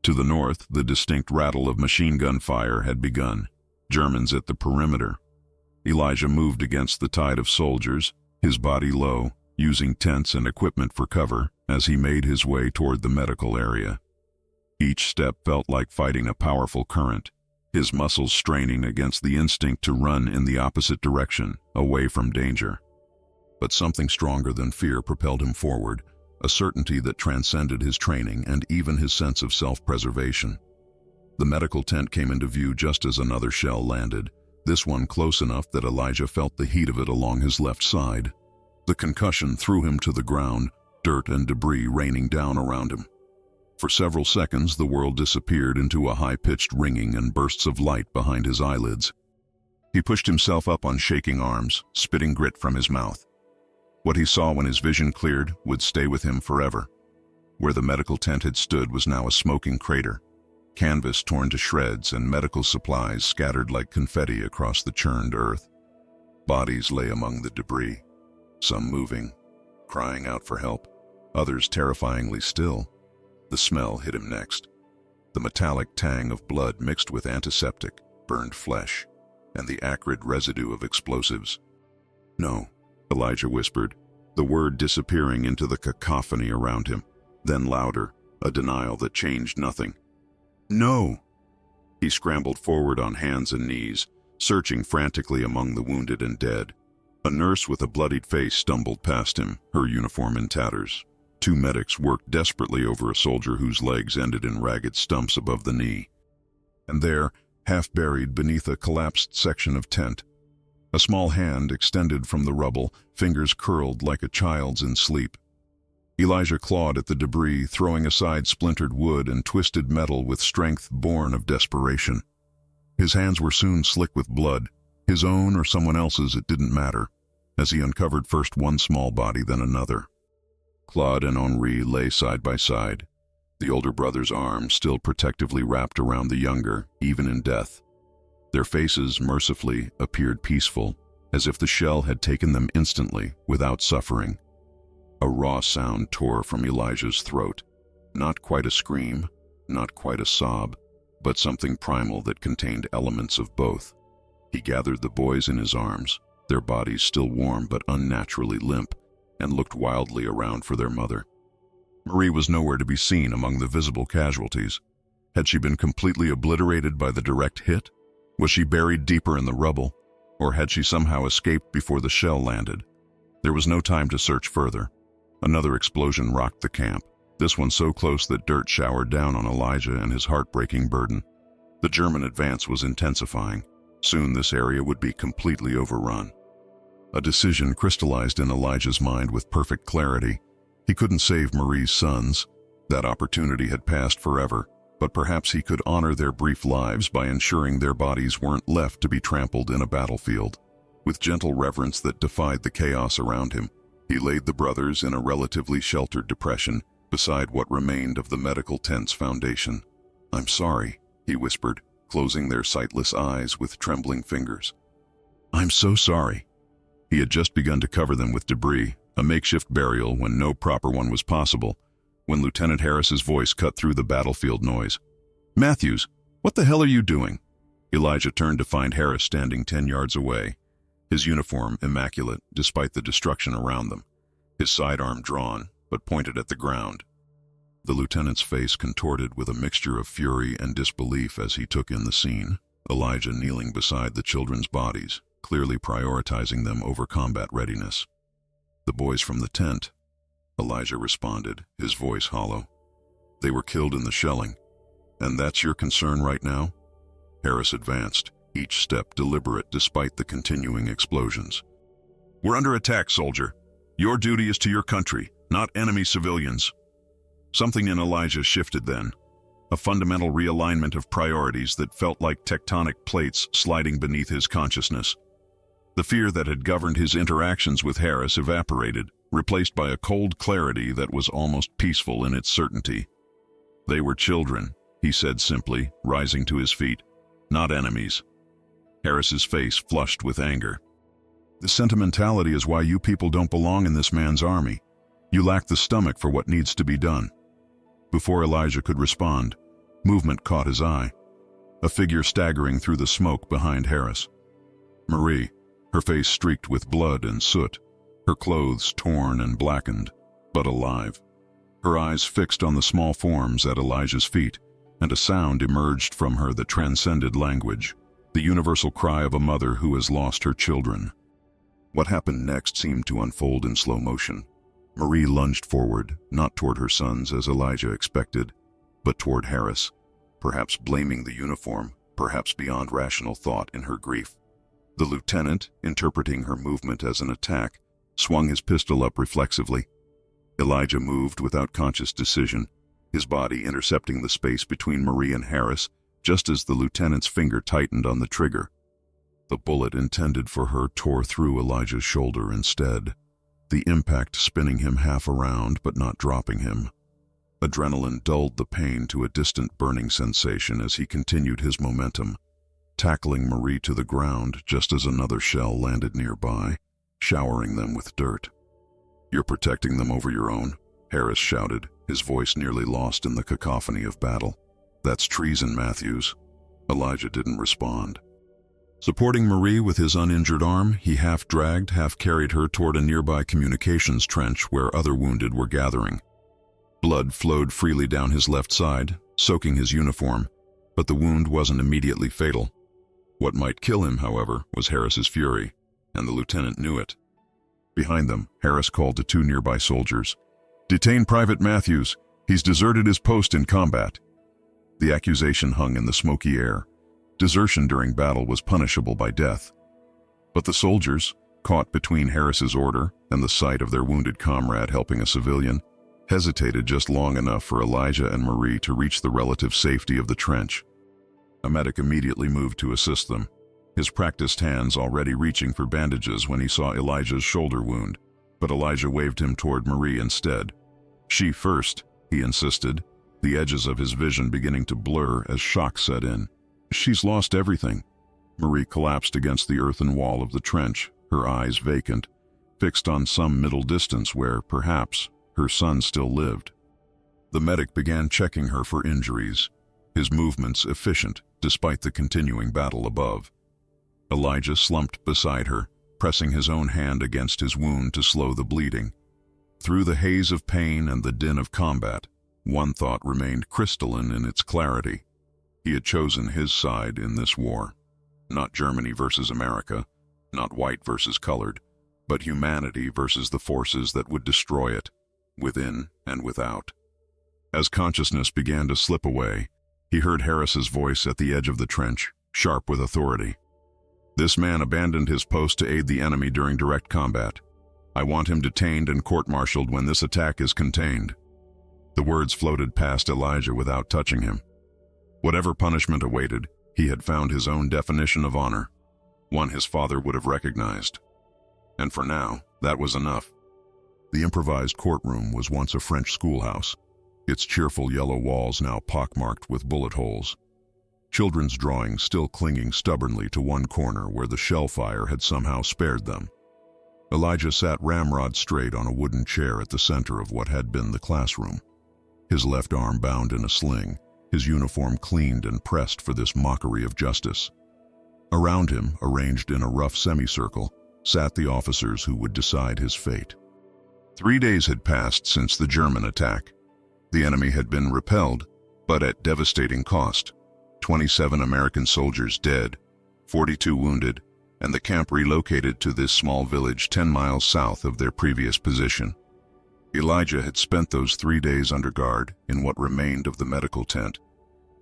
To the north, the distinct rattle of machine gun fire had begun, Germans at the perimeter. Elijah moved against the tide of soldiers, his body low, using tents and equipment for cover as he made his way toward the medical area. Each step felt like fighting a powerful current, his muscles straining against the instinct to run in the opposite direction, away from danger. But something stronger than fear propelled him forward, a certainty that transcended his training and even his sense of self-preservation. The medical tent came into view just as another shell landed, this one close enough that Elijah felt the heat of it along his left side. The concussion threw him to the ground, dirt and debris raining down around him. For several seconds, the world disappeared into a high-pitched ringing and bursts of light behind his eyelids. He pushed himself up on shaking arms, spitting grit from his mouth. What he saw when his vision cleared would stay with him forever. Where the medical tent had stood was now a smoking crater, canvas torn to shreds and medical supplies scattered like confetti across the churned earth. Bodies lay among the debris, some moving, crying out for help, others terrifyingly still. The smell hit him next. The metallic tang of blood mixed with antiseptic, burned flesh, and the acrid residue of explosives. "No," Elijah whispered, the word disappearing into the cacophony around him, then louder, a denial that changed nothing. "No!" He scrambled forward on hands and knees, searching frantically among the wounded and dead. A nurse with a bloodied face stumbled past him, her uniform in tatters. Two medics worked desperately over a soldier whose legs ended in ragged stumps above the knee. And there, half buried beneath a collapsed section of tent, a small hand extended from the rubble, fingers curled like a child's in sleep. Elijah clawed at the debris, throwing aside splintered wood and twisted metal with strength born of desperation. His hands were soon slick with blood, his own or someone else's, it didn't matter, as he uncovered first one small body, then another. Claude and Henri lay side by side, the older brother's arm still protectively wrapped around the younger, even in death. Their faces, mercifully, appeared peaceful, as if the shell had taken them instantly, without suffering. A raw sound tore from Elijah's throat, not quite a scream, not quite a sob, but something primal that contained elements of both. He gathered the boys in his arms, their bodies still warm but unnaturally limp, and looked wildly around for their mother. Marie was nowhere to be seen among the visible casualties. Had she been completely obliterated by the direct hit? Was she buried deeper in the rubble? Or had she somehow escaped before the shell landed? There was no time to search further. Another explosion rocked the camp, this one so close that dirt showered down on Elijah and his heartbreaking burden. The German advance was intensifying. Soon this area would be completely overrun. A decision crystallized in Elijah's mind with perfect clarity. He couldn't save Marie's sons. That opportunity had passed forever, but perhaps he could honor their brief lives by ensuring their bodies weren't left to be trampled in a battlefield. With gentle reverence that defied the chaos around him, he laid the brothers in a relatively sheltered depression beside what remained of the medical tent's foundation. "I'm sorry," he whispered, closing their sightless eyes with trembling fingers. "I'm so sorry." He had just begun to cover them with debris, a makeshift burial when no proper one was possible, when Lieutenant Harris's voice cut through the battlefield noise. "Matthews, what the hell are you doing?" Elijah turned to find Harris standing 10 yards away, his uniform immaculate despite the destruction around them, his sidearm drawn but pointed at the ground. The lieutenant's face contorted with a mixture of fury and disbelief as he took in the scene, Elijah kneeling beside the children's bodies, clearly prioritizing them over combat readiness. "The boys from the tent," Elijah responded, his voice hollow. "They were killed in the shelling. And that's your concern right now?" Harris advanced, each step deliberate despite the continuing explosions. "We're under attack, soldier. Your duty is to your country, not enemy civilians." Something in Elijah shifted then, a fundamental realignment of priorities that felt like tectonic plates sliding beneath his consciousness. The fear that had governed his interactions with Harris evaporated, replaced by a cold clarity that was almost peaceful in its certainty. "They were children," he said simply, rising to his feet, "not enemies." Harris's face flushed with anger. "The sentimentality is why you people don't belong in this man's army. You lack the stomach for what needs to be done." Before Elijah could respond, movement caught his eye, a figure staggering through the smoke behind Harris. Marie, her face streaked with blood and soot, her clothes torn and blackened, but alive. Her eyes fixed on the small forms at Elijah's feet, and a sound emerged from her that transcended language, the universal cry of a mother who has lost her children. What happened next seemed to unfold in slow motion. Marie lunged forward, not toward her sons as Elijah expected, but toward Harris, perhaps blaming the uniform, perhaps beyond rational thought in her grief. The lieutenant, interpreting her movement as an attack, swung his pistol up reflexively. Elijah moved without conscious decision, his body intercepting the space between Marie and Harris just as the lieutenant's finger tightened on the trigger. The bullet intended for her tore through Elijah's shoulder instead, the impact spinning him half around but not dropping him. Adrenaline dulled the pain to a distant burning sensation as he continued his momentum, tackling Marie to the ground just as another shell landed nearby, showering them with dirt. "You're protecting them over your own," Harris shouted, his voice nearly lost in the cacophony of battle. "That's treason, Matthews." Elijah didn't respond. Supporting Marie with his uninjured arm, he half-dragged, half-carried her toward a nearby communications trench where other wounded were gathering. Blood flowed freely down his left side, soaking his uniform, but the wound wasn't immediately fatal. What might kill him, however, was Harris's fury. and the lieutenant knew it. Behind them, Harris called to two nearby soldiers. "Detain Private Matthews. He's deserted his post in combat." The accusation hung in the smoky air. Desertion during battle was punishable by death. But the soldiers, caught between Harris's order and the sight of their wounded comrade helping a civilian, hesitated just long enough for Elijah and Marie to reach the relative safety of the trench. A medic immediately moved to assist them, his practiced hands already reaching for bandages when he saw Elijah's shoulder wound, but Elijah waved him toward Marie instead. "She first," he insisted, the edges of his vision beginning to blur as shock set in. "She's lost everything." Marie collapsed against the earthen wall of the trench, her eyes vacant, fixed on some middle distance where, perhaps, her son still lived. The medic began checking her for injuries, his movements efficient despite the continuing battle above. Elijah slumped beside her, pressing his own hand against his wound to slow the bleeding. Through the haze of pain and the din of combat, one thought remained crystalline in its clarity. He had chosen his side in this war. Not Germany versus America, not white versus colored, but humanity versus the forces that would destroy it, within and without. As consciousness began to slip away, he heard Harris's voice at the edge of the trench, sharp with authority. "This man abandoned his post to aid the enemy during direct combat. I want him detained and court-martialed when this attack is contained." The words floated past Elijah without touching him. Whatever punishment awaited, he had found his own definition of honor, one his father would have recognized. And for now, that was enough. The improvised courtroom was once a French schoolhouse, its cheerful yellow walls now pockmarked with bullet holes. Children's drawings still clinging stubbornly to one corner where the shell fire had somehow spared them. Elijah sat ramrod straight on a wooden chair at the center of what had been the classroom, his left arm bound in a sling, his uniform cleaned and pressed for this mockery of justice. Around him, arranged in a rough semicircle, sat the officers who would decide his fate. 3 days had passed since the German attack. The enemy had been repelled, but at devastating cost. 27 American soldiers dead, 42 wounded, and the camp relocated to this small village 10 miles south of their previous position. Elijah had spent those 3 days under guard in what remained of the medical tent,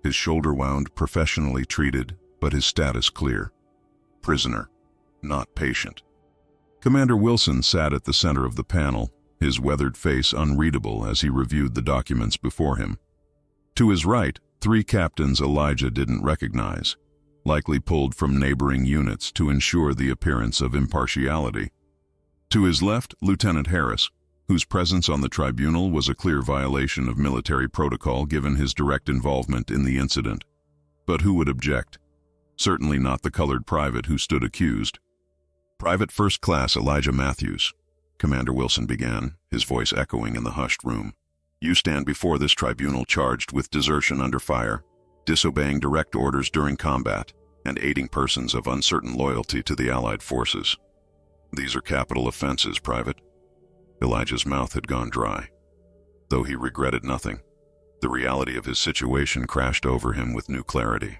his shoulder wound professionally treated, but his status clear. Prisoner, not patient. Commander Wilson sat at the center of the panel, his weathered face unreadable as he reviewed the documents before him. To his right, 3 captains Elijah didn't recognize, likely pulled from neighboring units to ensure the appearance of impartiality. To his left, Lieutenant Harris, whose presence on the tribunal was a clear violation of military protocol given his direct involvement in the incident. But who would object? Certainly not the colored private who stood accused. "Private First Class Elijah Matthews," Commander Wilson began, his voice echoing in the hushed room. "You stand before this tribunal charged with desertion under fire, disobeying direct orders during combat, and aiding persons of uncertain loyalty to the Allied forces. These are capital offenses, Private." Elijah's mouth had gone dry. Though he regretted nothing, the reality of his situation crashed over him with new clarity.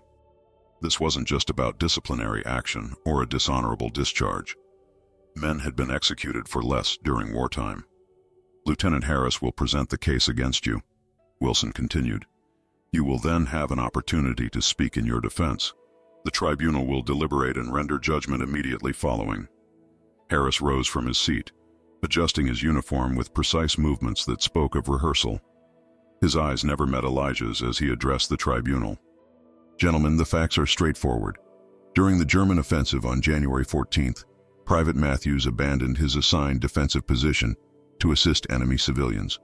This wasn't just about disciplinary action or a dishonorable discharge. Men had been executed for less during wartime. "Lieutenant Harris will present the case against you," Wilson continued. "You will then have an opportunity to speak in your defense. The tribunal will deliberate and render judgment immediately following." Harris rose from his seat, adjusting his uniform with precise movements that spoke of rehearsal. His eyes never met Elijah's as he addressed the tribunal. "Gentlemen, the facts are straightforward. During the German offensive on January 14th, Private Matthews abandoned his assigned defensive position to assist enemy civilians."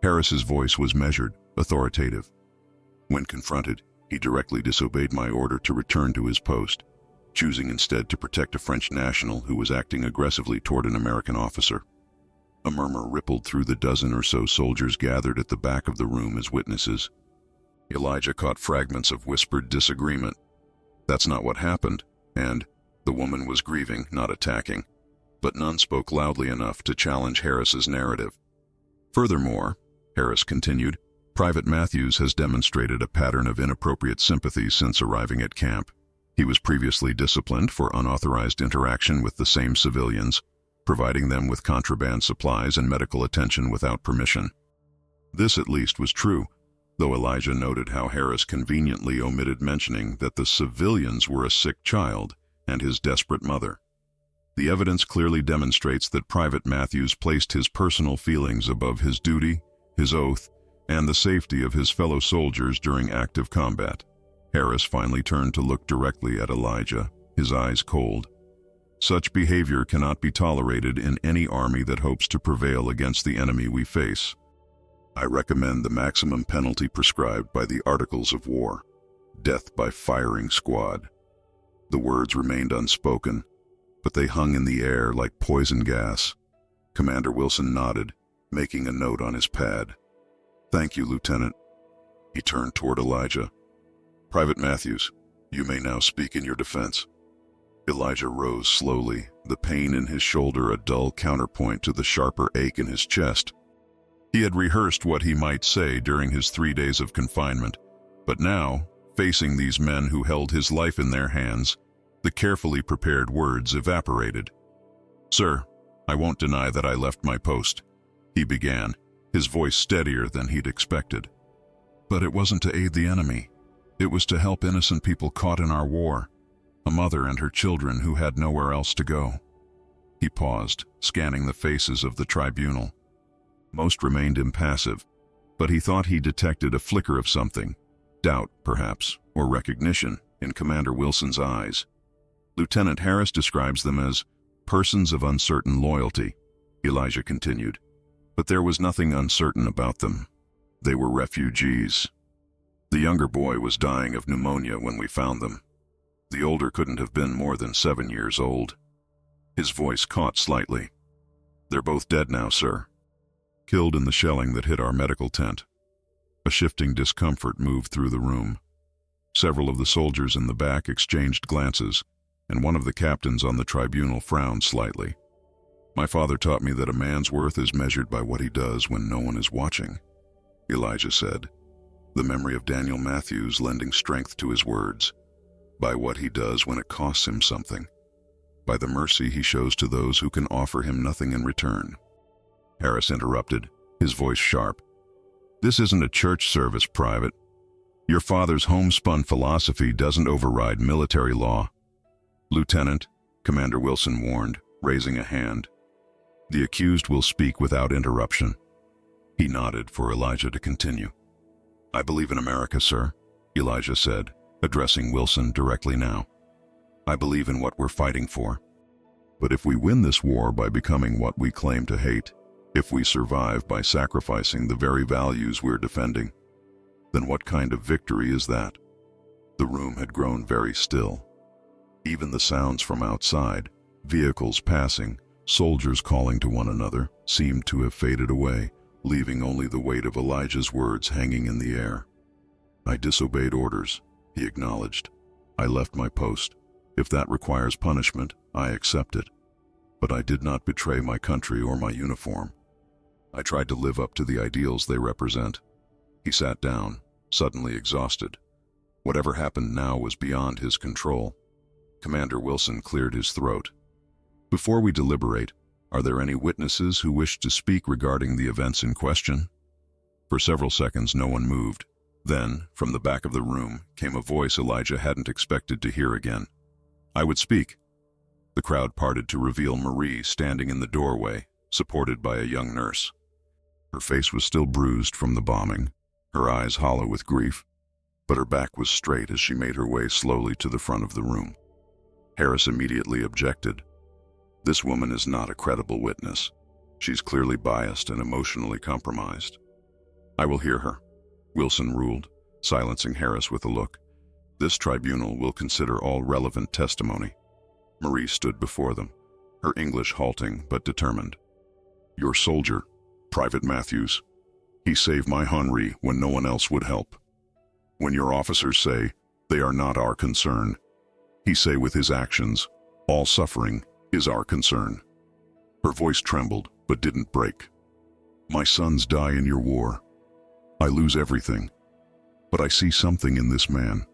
Harris's voice was measured, authoritative. "When confronted, he directly disobeyed my order to return to his post, choosing instead to protect a French national who was acting aggressively toward an American officer." A murmur rippled through the dozen or so soldiers gathered at the back of the room as witnesses. Elijah caught fragments of whispered disagreement. "That's not what happened," and "the woman was grieving, not attacking." But none spoke loudly enough to challenge Harris's narrative. "Furthermore," Harris continued, "Private Matthews has demonstrated a pattern of inappropriate sympathy since arriving at camp. He was previously disciplined for unauthorized interaction with the same civilians, providing them with contraband supplies and medical attention without permission. This at least was true, though Elijah noted how Harris conveniently omitted mentioning that the civilians were a sick child and his desperate mother. The evidence clearly demonstrates that Private Matthews placed his personal feelings above his duty, his oath, and the safety of his fellow soldiers during active combat. Harris finally turned to look directly at Elijah, his eyes cold. Such behavior cannot be tolerated in any army that hopes to prevail against the enemy we face. I recommend the maximum penalty prescribed by the Articles of War, death by firing squad. The words remained unspoken, but they hung in the air like poison gas. Commander Wilson nodded, making a note on his pad. "Thank you, Lieutenant." He turned toward Elijah. "Private Matthews, you may now speak in your defense." Elijah rose slowly, the pain in his shoulder a dull counterpoint to the sharper ache in his chest. He had rehearsed what he might say during his 3 days of confinement, but now, facing these men who held his life in their hands, the carefully prepared words evaporated. "Sir, I won't deny that I left my post," he began, his voice steadier than he'd expected. "But it wasn't to aid the enemy. It was to help innocent people caught in our war, a mother and her children who had nowhere else to go." He paused, scanning the faces of the tribunal. Most remained impassive, but he thought he detected a flicker of something, doubt, perhaps, or recognition, in Commander Wilson's eyes. "Lieutenant Harris describes them as persons of uncertain loyalty," Elijah continued. "But there was nothing uncertain about them. They were refugees. The younger boy was dying of pneumonia when we found them. The older couldn't have been more than 7 years old." His voice caught slightly. "They're both dead now, sir. Killed in the shelling that hit our medical tent." A shifting discomfort moved through the room. Several of the soldiers in the back exchanged glances, and one of the captains on the tribunal frowned slightly. "My father taught me that a man's worth is measured by what he does when no one is watching," Elijah said, the memory of Daniel Matthews lending strength to his words. "By what he does when it costs him something. By the mercy he shows to those who can offer him nothing in return." Harris interrupted, his voice sharp. "This isn't a church service, Private. Your father's homespun philosophy doesn't override military law." "Lieutenant," Commander Wilson warned, raising a hand. "The accused will speak without interruption." He nodded for Elijah to continue. "I believe in America, sir," Elijah said, addressing Wilson directly now. "I believe in what we're fighting for. But if we win this war by becoming what we claim to hate, if we survive by sacrificing the very values we're defending, then what kind of victory is that?" The room had grown very still. Even the sounds from outside, vehicles passing, soldiers calling to one another, seemed to have faded away, leaving only the weight of Elijah's words hanging in the air. "I disobeyed orders," he acknowledged. "I left my post. If that requires punishment, I accept it. But I did not betray my country or my uniform. I tried to live up to the ideals they represent." He sat down, suddenly exhausted. Whatever happened now was beyond his control. Commander Wilson cleared his throat. "Before we deliberate, are there any witnesses who wish to speak regarding the events in question?" For several seconds no one moved. Then, from the back of the room, came a voice Elijah hadn't expected to hear again. "I would speak." The crowd parted to reveal Marie standing in the doorway, supported by a young nurse. Her face was still bruised from the bombing, her eyes hollow with grief, but her back was straight as she made her way slowly to the front of the room. Harris immediately objected. "This woman is not a credible witness. She's clearly biased and emotionally compromised." "I will hear her," Wilson ruled, silencing Harris with a look. "This tribunal will consider all relevant testimony." Marie stood before them, her English halting but determined. "Your soldier, Private Matthews. He saved my Henri when no one else would help. When your officers say, they are not our concern, he say with his actions, all suffering is our concern." Her voice trembled but didn't break. "My sons die in your war. I lose everything. But I see something in this man.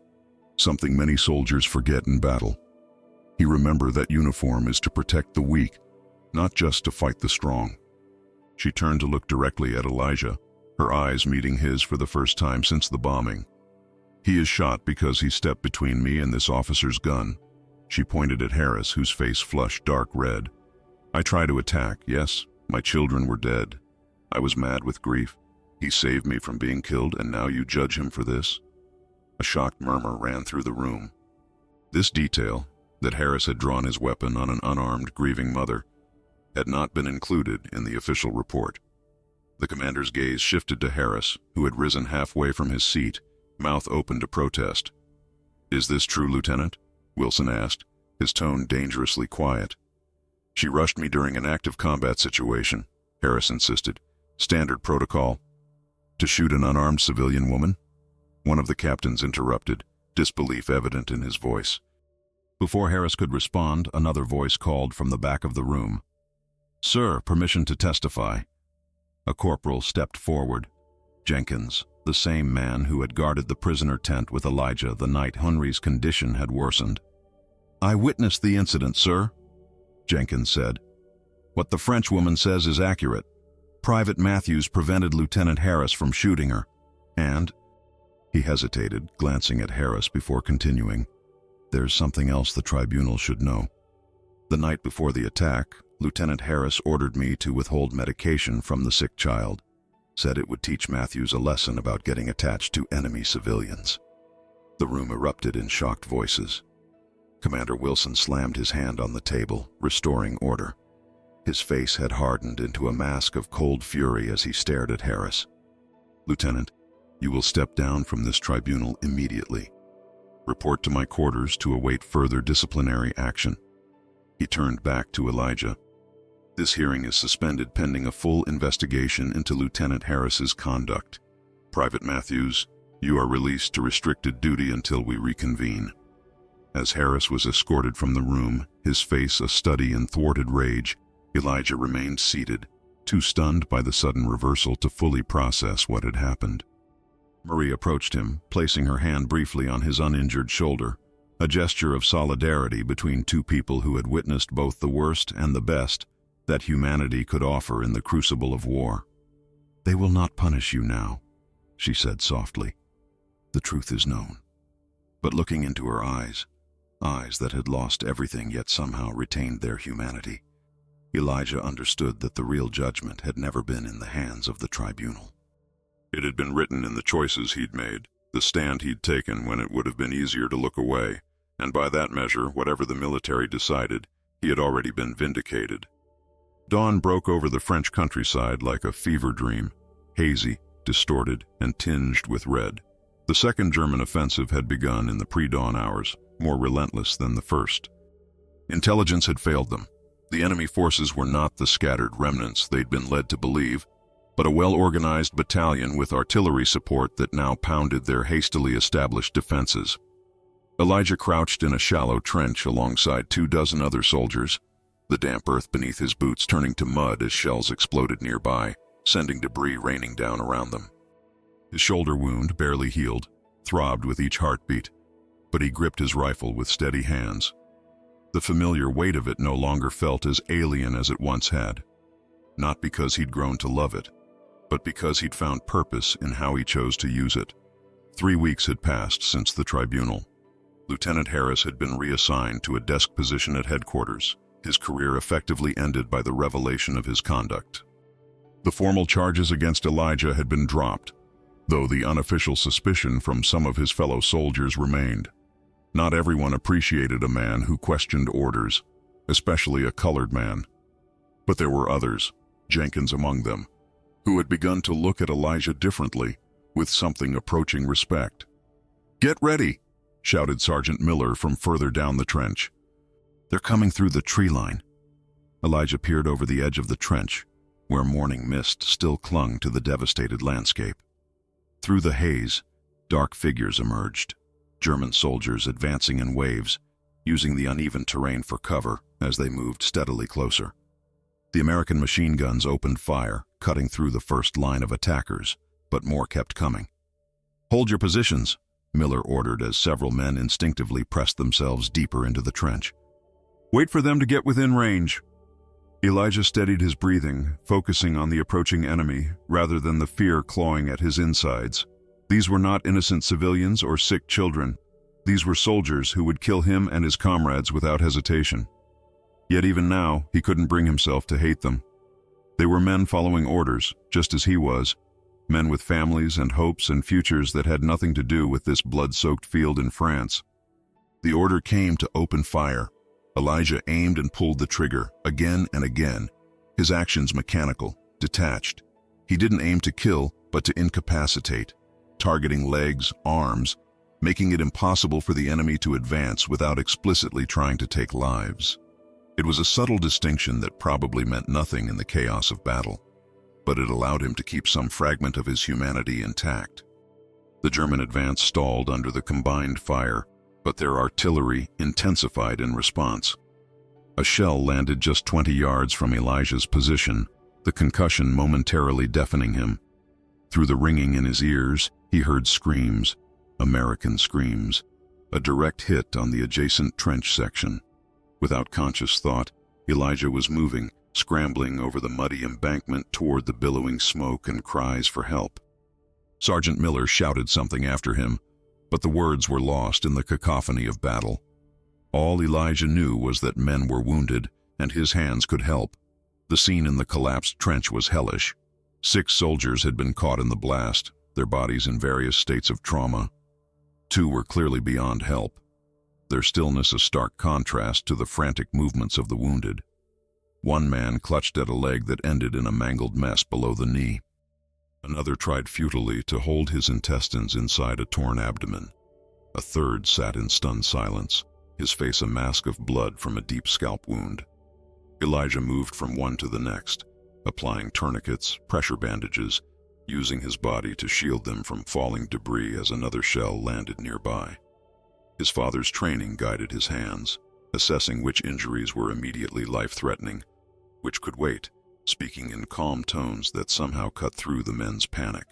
something many soldiers forget in battle. He remembered that uniform is to protect the weak, not just to fight the strong. She turned to look directly at Elijah, her eyes meeting his for the first time since the bombing. "He is shot because he stepped between me and this officer's gun." She pointed at Harris, whose face flushed dark red. "I tried to attack, yes, my children were dead. I was mad with grief. He saved me from being killed, and now you judge him for this?" A shocked murmur ran through the room. This detail, that Harris had drawn his weapon on an unarmed, grieving mother, had not been included in the official report. The commander's gaze shifted to Harris, who had risen halfway from his seat, mouth open to protest. "Is this true, Lieutenant?" Wilson asked, his tone dangerously quiet. "She rushed me during an active combat situation," Harris insisted. "Standard protocol." "To shoot an unarmed civilian woman?" One of the captains interrupted, disbelief evident in his voice. Before Harris could respond, another voice called from the back of the room. "Sir, permission to testify." A corporal stepped forward. Jenkins, the same man who had guarded the prisoner tent with Elijah the night Henry's condition had worsened. "I witnessed the incident, sir," Jenkins said. "What the Frenchwoman says is accurate. Private Matthews prevented Lieutenant Harris from shooting her, and—" He hesitated, glancing at Harris before continuing. "There's something else the tribunal should know. The night before the attack, Lieutenant Harris ordered me to withhold medication from the sick child. Said it would teach Matthews a lesson about getting attached to enemy civilians." The room erupted in shocked voices. Commander Wilson slammed his hand on the table, restoring order. His face had hardened into a mask of cold fury as he stared at Harris. "Lieutenant, you will step down from this tribunal immediately. Report to my quarters to await further disciplinary action." He turned back to Elijah. "This hearing is suspended pending a full investigation into Lieutenant Harris's conduct. Private Matthews, you are released to restricted duty until we reconvene." As Harris was escorted from the room, his face a study in thwarted rage, Elijah remained seated, too stunned by the sudden reversal to fully process what had happened. Marie approached him, placing her hand briefly on his uninjured shoulder, a gesture of solidarity between two people who had witnessed both the worst and the best that humanity could offer in the crucible of war. "They will not punish you now," she said softly. "The truth is known." But looking into her eyes that had lost everything yet somehow retained their humanity, Elijah understood that the real judgment had never been in the hands of the tribunal. It had been written in the choices he'd made, the stand he'd taken when it would have been easier to look away, and by that measure, whatever the military decided, he had already been vindicated. Dawn broke over the French countryside like a fever dream, hazy, distorted, and tinged with red. The second German offensive had begun in the pre-dawn hours, more relentless than the first. Intelligence had failed them. The enemy forces were not the scattered remnants they'd been led to believe, but a well-organized battalion with artillery support that now pounded their hastily established defenses. Elijah crouched in a shallow trench alongside 24 other soldiers, the damp earth beneath his boots turning to mud as shells exploded nearby, sending debris raining down around them. His shoulder wound, barely healed, throbbed with each heartbeat, but he gripped his rifle with steady hands. The familiar weight of it no longer felt as alien as it once had, not because he'd grown to love it, but because he'd found purpose in how he chose to use it. 3 weeks had passed since the tribunal. Lieutenant Harris had been reassigned to a desk position at headquarters, his career effectively ended by the revelation of his conduct. The formal charges against Elijah had been dropped, though the unofficial suspicion from some of his fellow soldiers remained. Not everyone appreciated a man who questioned orders, especially a colored man. But there were others, Jenkins among them, who had begun to look at Elijah differently, with something approaching respect. "Get ready!" shouted Sergeant Miller from further down the trench. "They're coming through the tree line." Elijah peered over the edge of the trench, where morning mist still clung to the devastated landscape. Through the haze, dark figures emerged, German soldiers advancing in waves, using the uneven terrain for cover as they moved steadily closer. The American machine guns opened fire, cutting through the first line of attackers, but more kept coming. "Hold your positions," Miller ordered as several men instinctively pressed themselves deeper into the trench. "Wait for them to get within range." Elijah steadied his breathing, focusing on the approaching enemy rather than the fear clawing at his insides. These were not innocent civilians or sick children. These were soldiers who would kill him and his comrades without hesitation. Yet even now, he couldn't bring himself to hate them. They were men following orders, just as he was, men with families and hopes and futures that had nothing to do with this blood-soaked field in France. The order came to open fire. Elijah aimed and pulled the trigger, again and again, his actions mechanical, detached. He didn't aim to kill, but to incapacitate, targeting legs, arms, making it impossible for the enemy to advance without explicitly trying to take lives. It was a subtle distinction that probably meant nothing in the chaos of battle, but it allowed him to keep some fragment of his humanity intact. The German advance stalled under the combined fire, but their artillery intensified in response. A shell landed just 20 yards from Elijah's position, the concussion momentarily deafening him. Through the ringing in his ears, he heard screams, American screams, a direct hit on the adjacent trench section. Without conscious thought, Elijah was moving, scrambling over the muddy embankment toward the billowing smoke and cries for help. Sergeant Miller shouted something after him, but the words were lost in the cacophony of battle. All Elijah knew was that men were wounded, and his hands could help. The scene in the collapsed trench was hellish. 6 soldiers had been caught in the blast, their bodies in various states of trauma. 2 were clearly beyond help, their stillness a stark contrast to the frantic movements of the wounded. 1 man clutched at a leg that ended in a mangled mess below the knee. Another tried futilely to hold his intestines inside a torn abdomen. A 3rd sat in stunned silence, his face a mask of blood from a deep scalp wound. Elijah moved from one to the next, applying tourniquets, pressure bandages, using his body to shield them from falling debris as another shell landed nearby. His father's training guided his hands, assessing which injuries were immediately life-threatening, which could wait, speaking in calm tones that somehow cut through the men's panic.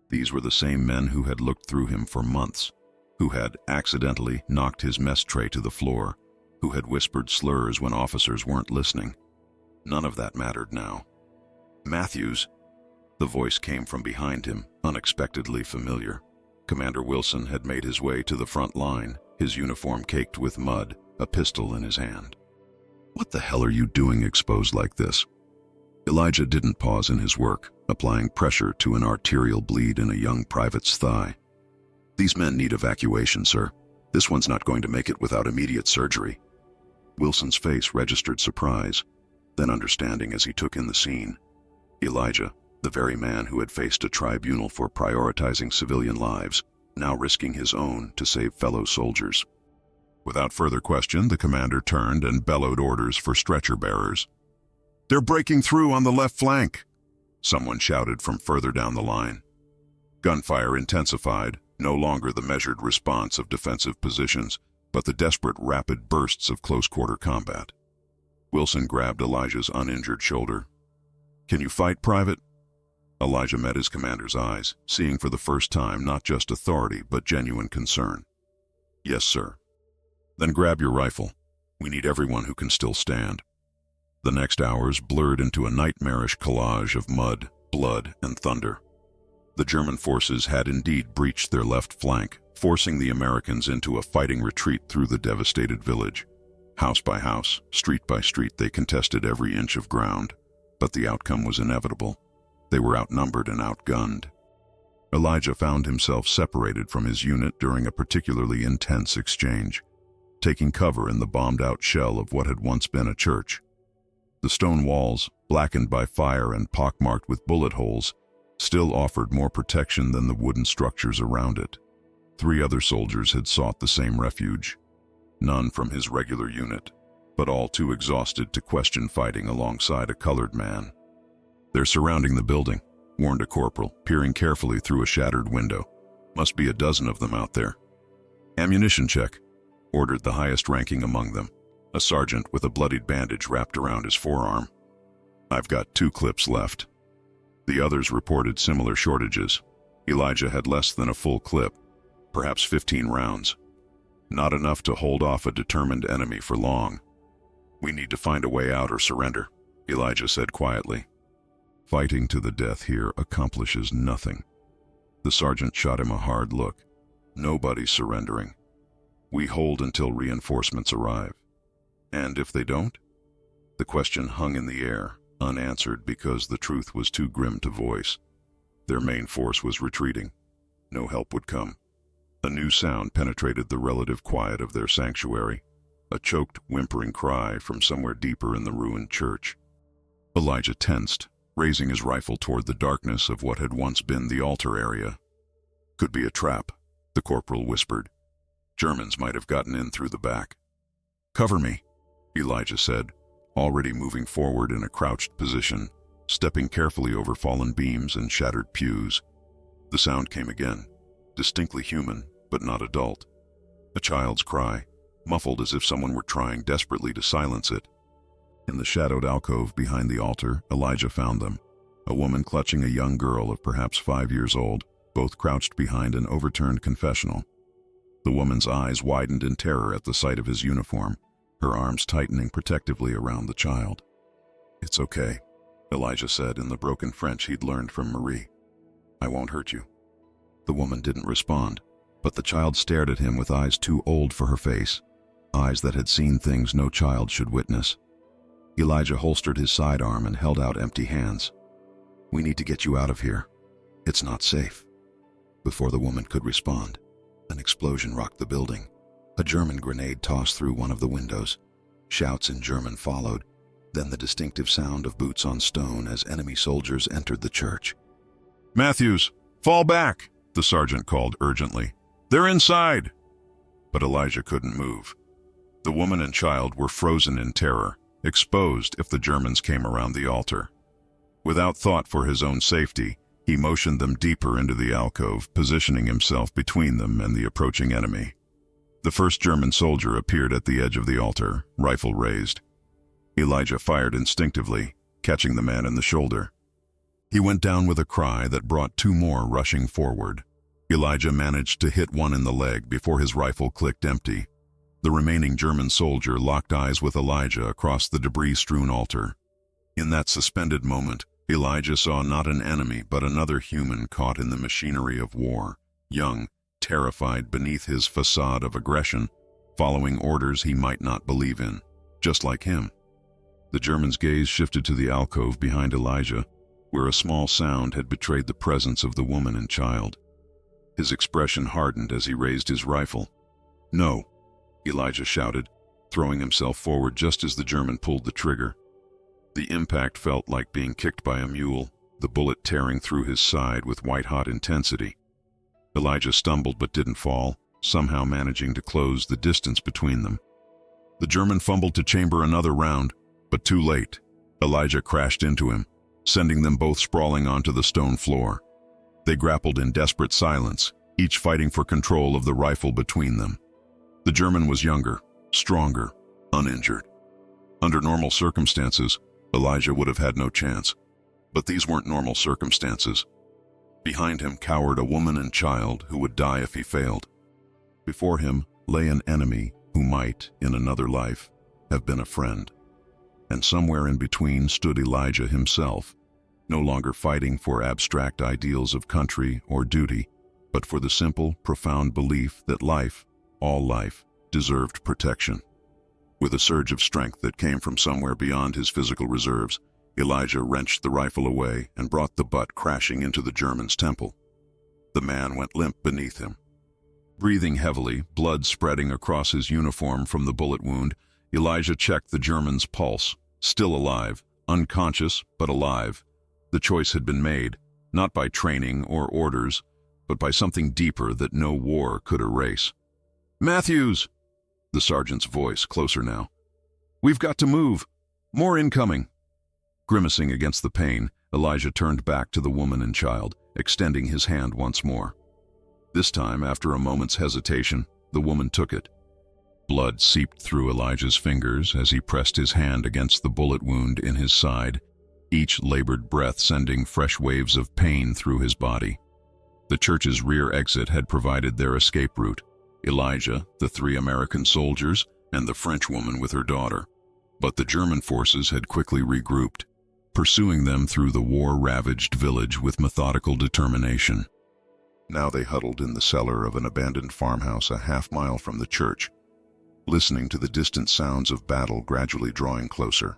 These were the same men who had looked through him for months, who had accidentally knocked his mess tray to the floor, who had whispered slurs when officers weren't listening. None of that mattered now. "Matthews," the voice came from behind him, unexpectedly familiar. Commander Wilson had made his way to the front line, his uniform caked with mud, a pistol in his hand. "What the hell are you doing exposed like this?" Elijah didn't pause in his work, applying pressure to an arterial bleed in a young private's thigh. "These men need evacuation, sir. This one's not going to make it without immediate surgery." Wilson's face registered surprise, then understanding as he took in the scene. Elijah, the very man who had faced a tribunal for prioritizing civilian lives, now risking his own to save fellow soldiers. Without further question, the commander turned and bellowed orders for stretcher bearers. "They're breaking through on the left flank," someone shouted from further down the line. Gunfire intensified, no longer the measured response of defensive positions, but the desperate rapid bursts of close-quarter combat. Wilson grabbed Elijah's uninjured shoulder. "Can you fight, Private?" Elijah met his commander's eyes, seeing for the first time not just authority but genuine concern. "Yes, sir." "Then grab your rifle. We need everyone who can still stand." The next hours blurred into a nightmarish collage of mud, blood, and thunder. The German forces had indeed breached their left flank, forcing the Americans into a fighting retreat through the devastated village. House by house, street by street, they contested every inch of ground, but the outcome was inevitable. They were outnumbered and outgunned. Elijah found himself separated from his unit during a particularly intense exchange, taking cover in the bombed-out shell of what had once been a church. The stone walls, blackened by fire and pockmarked with bullet holes, still offered more protection than the wooden structures around it. 3 other soldiers had sought the same refuge, none from his regular unit, but all too exhausted to question fighting alongside a colored man. "They're surrounding the building," warned a corporal, peering carefully through a shattered window. "Must be a dozen of them out there." "Ammunition check," ordered the highest-ranking among them, a sergeant with a bloodied bandage wrapped around his forearm. "I've got 2 clips left." The others reported similar shortages. Elijah had less than a full clip, perhaps 15 rounds. Not enough to hold off a determined enemy for long. "We need to find a way out or surrender," Elijah said quietly. "Fighting to the death here accomplishes nothing." The sergeant shot him a hard look. "Nobody's surrendering. We hold until reinforcements arrive. And if they don't?" The question hung in the air, unanswered because the truth was too grim to voice. Their main force was retreating. No help would come. A new sound penetrated the relative quiet of their sanctuary, a choked, whimpering cry from somewhere deeper in the ruined church. Elijah tensed, raising his rifle toward the darkness of what had once been the altar area. "Could be a trap," the corporal whispered. "Germans might have gotten in through the back." "Cover me," Elijah said, already moving forward in a crouched position, stepping carefully over fallen beams and shattered pews. The sound came again, distinctly human, but not adult. A child's cry, muffled as if someone were trying desperately to silence it. In the shadowed alcove behind the altar, Elijah found them, a woman clutching a young girl of perhaps 5 years old, both crouched behind an overturned confessional. The woman's eyes widened in terror at the sight of his uniform, her arms tightening protectively around the child. "It's okay," Elijah said in the broken French he'd learned from Marie. "I won't hurt you." The woman didn't respond, but the child stared at him with eyes too old for her face, eyes that had seen things no child should witness. Elijah holstered his sidearm and held out empty hands. "We need to get you out of here. It's not safe." Before the woman could respond, an explosion rocked the building. A German grenade tossed through one of the windows. Shouts in German followed, then the distinctive sound of boots on stone as enemy soldiers entered the church. "Matthews, fall back!" the sergeant called urgently. "They're inside!" But Elijah couldn't move. The woman and child were frozen in terror, exposed if the Germans came around the altar. Without thought for his own safety, he motioned them deeper into the alcove, positioning himself between them and the approaching enemy. The first German soldier appeared at the edge of the altar, rifle raised. Elijah fired instinctively, catching the man in the shoulder. He went down with a cry that brought 2 more rushing forward. Elijah managed to hit one in the leg before his rifle clicked empty. The remaining German soldier locked eyes with Elijah across the debris-strewn altar. In that suspended moment, Elijah saw not an enemy but another human caught in the machinery of war, young, terrified beneath his facade of aggression, following orders he might not believe in, just like him. The German's gaze shifted to the alcove behind Elijah, where a small sound had betrayed the presence of the woman and child. His expression hardened as he raised his rifle. "No," Elijah shouted, throwing himself forward just as the German pulled the trigger. The impact felt like being kicked by a mule, the bullet tearing through his side with white-hot intensity. Elijah stumbled but didn't fall, somehow managing to close the distance between them. The German fumbled to chamber another round, but too late. Elijah crashed into him, sending them both sprawling onto the stone floor. They grappled in desperate silence, each fighting for control of the rifle between them. The German was younger, stronger, uninjured. Under normal circumstances, Elijah would have had no chance. But these weren't normal circumstances. Behind him cowered a woman and child who would die if he failed. Before him lay an enemy who might, in another life, have been a friend. And somewhere in between stood Elijah himself, no longer fighting for abstract ideals of country or duty, but for the simple, profound belief that life, all life, deserved protection. With a surge of strength that came from somewhere beyond his physical reserves, Elijah wrenched the rifle away and brought the butt crashing into the German's temple. The man went limp beneath him. Breathing heavily, blood spreading across his uniform from the bullet wound, Elijah checked the German's pulse. Still alive, unconscious but alive. The choice had been made, not by training or orders, but by something deeper that no war could erase. "Matthews!" The sergeant's voice, closer now. "We've got to move. More incoming." Grimacing against the pain, Elijah turned back to the woman and child, extending his hand once more. This time, after a moment's hesitation, the woman took it. Blood seeped through Elijah's fingers as he pressed his hand against the bullet wound in his side, each labored breath sending fresh waves of pain through his body. The church's rear exit had provided their escape route: Elijah, the 3 American soldiers, and the French woman with her daughter. But the German forces had quickly regrouped, pursuing them through the war-ravaged village with methodical determination. Now they huddled in the cellar of an abandoned farmhouse a half-mile from the church, listening to the distant sounds of battle gradually drawing closer.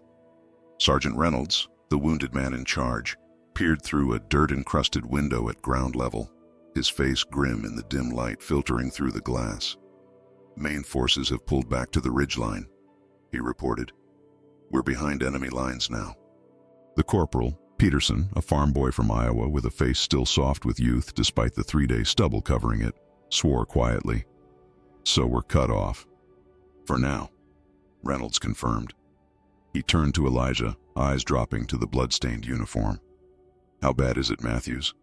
Sergeant Reynolds, the wounded man in charge, peered through a dirt-encrusted window at ground level, his face grim in the dim light filtering through the glass. "Main forces have pulled back to the ridgeline," he reported. "We're behind enemy lines now." The corporal, Peterson, a farm boy from Iowa with a face still soft with youth despite the 3-day stubble covering it, swore quietly. "So we're cut off. For now," Reynolds confirmed. He turned to Elijah, eyes dropping to the blood-stained uniform. "How bad is it, Matthews?"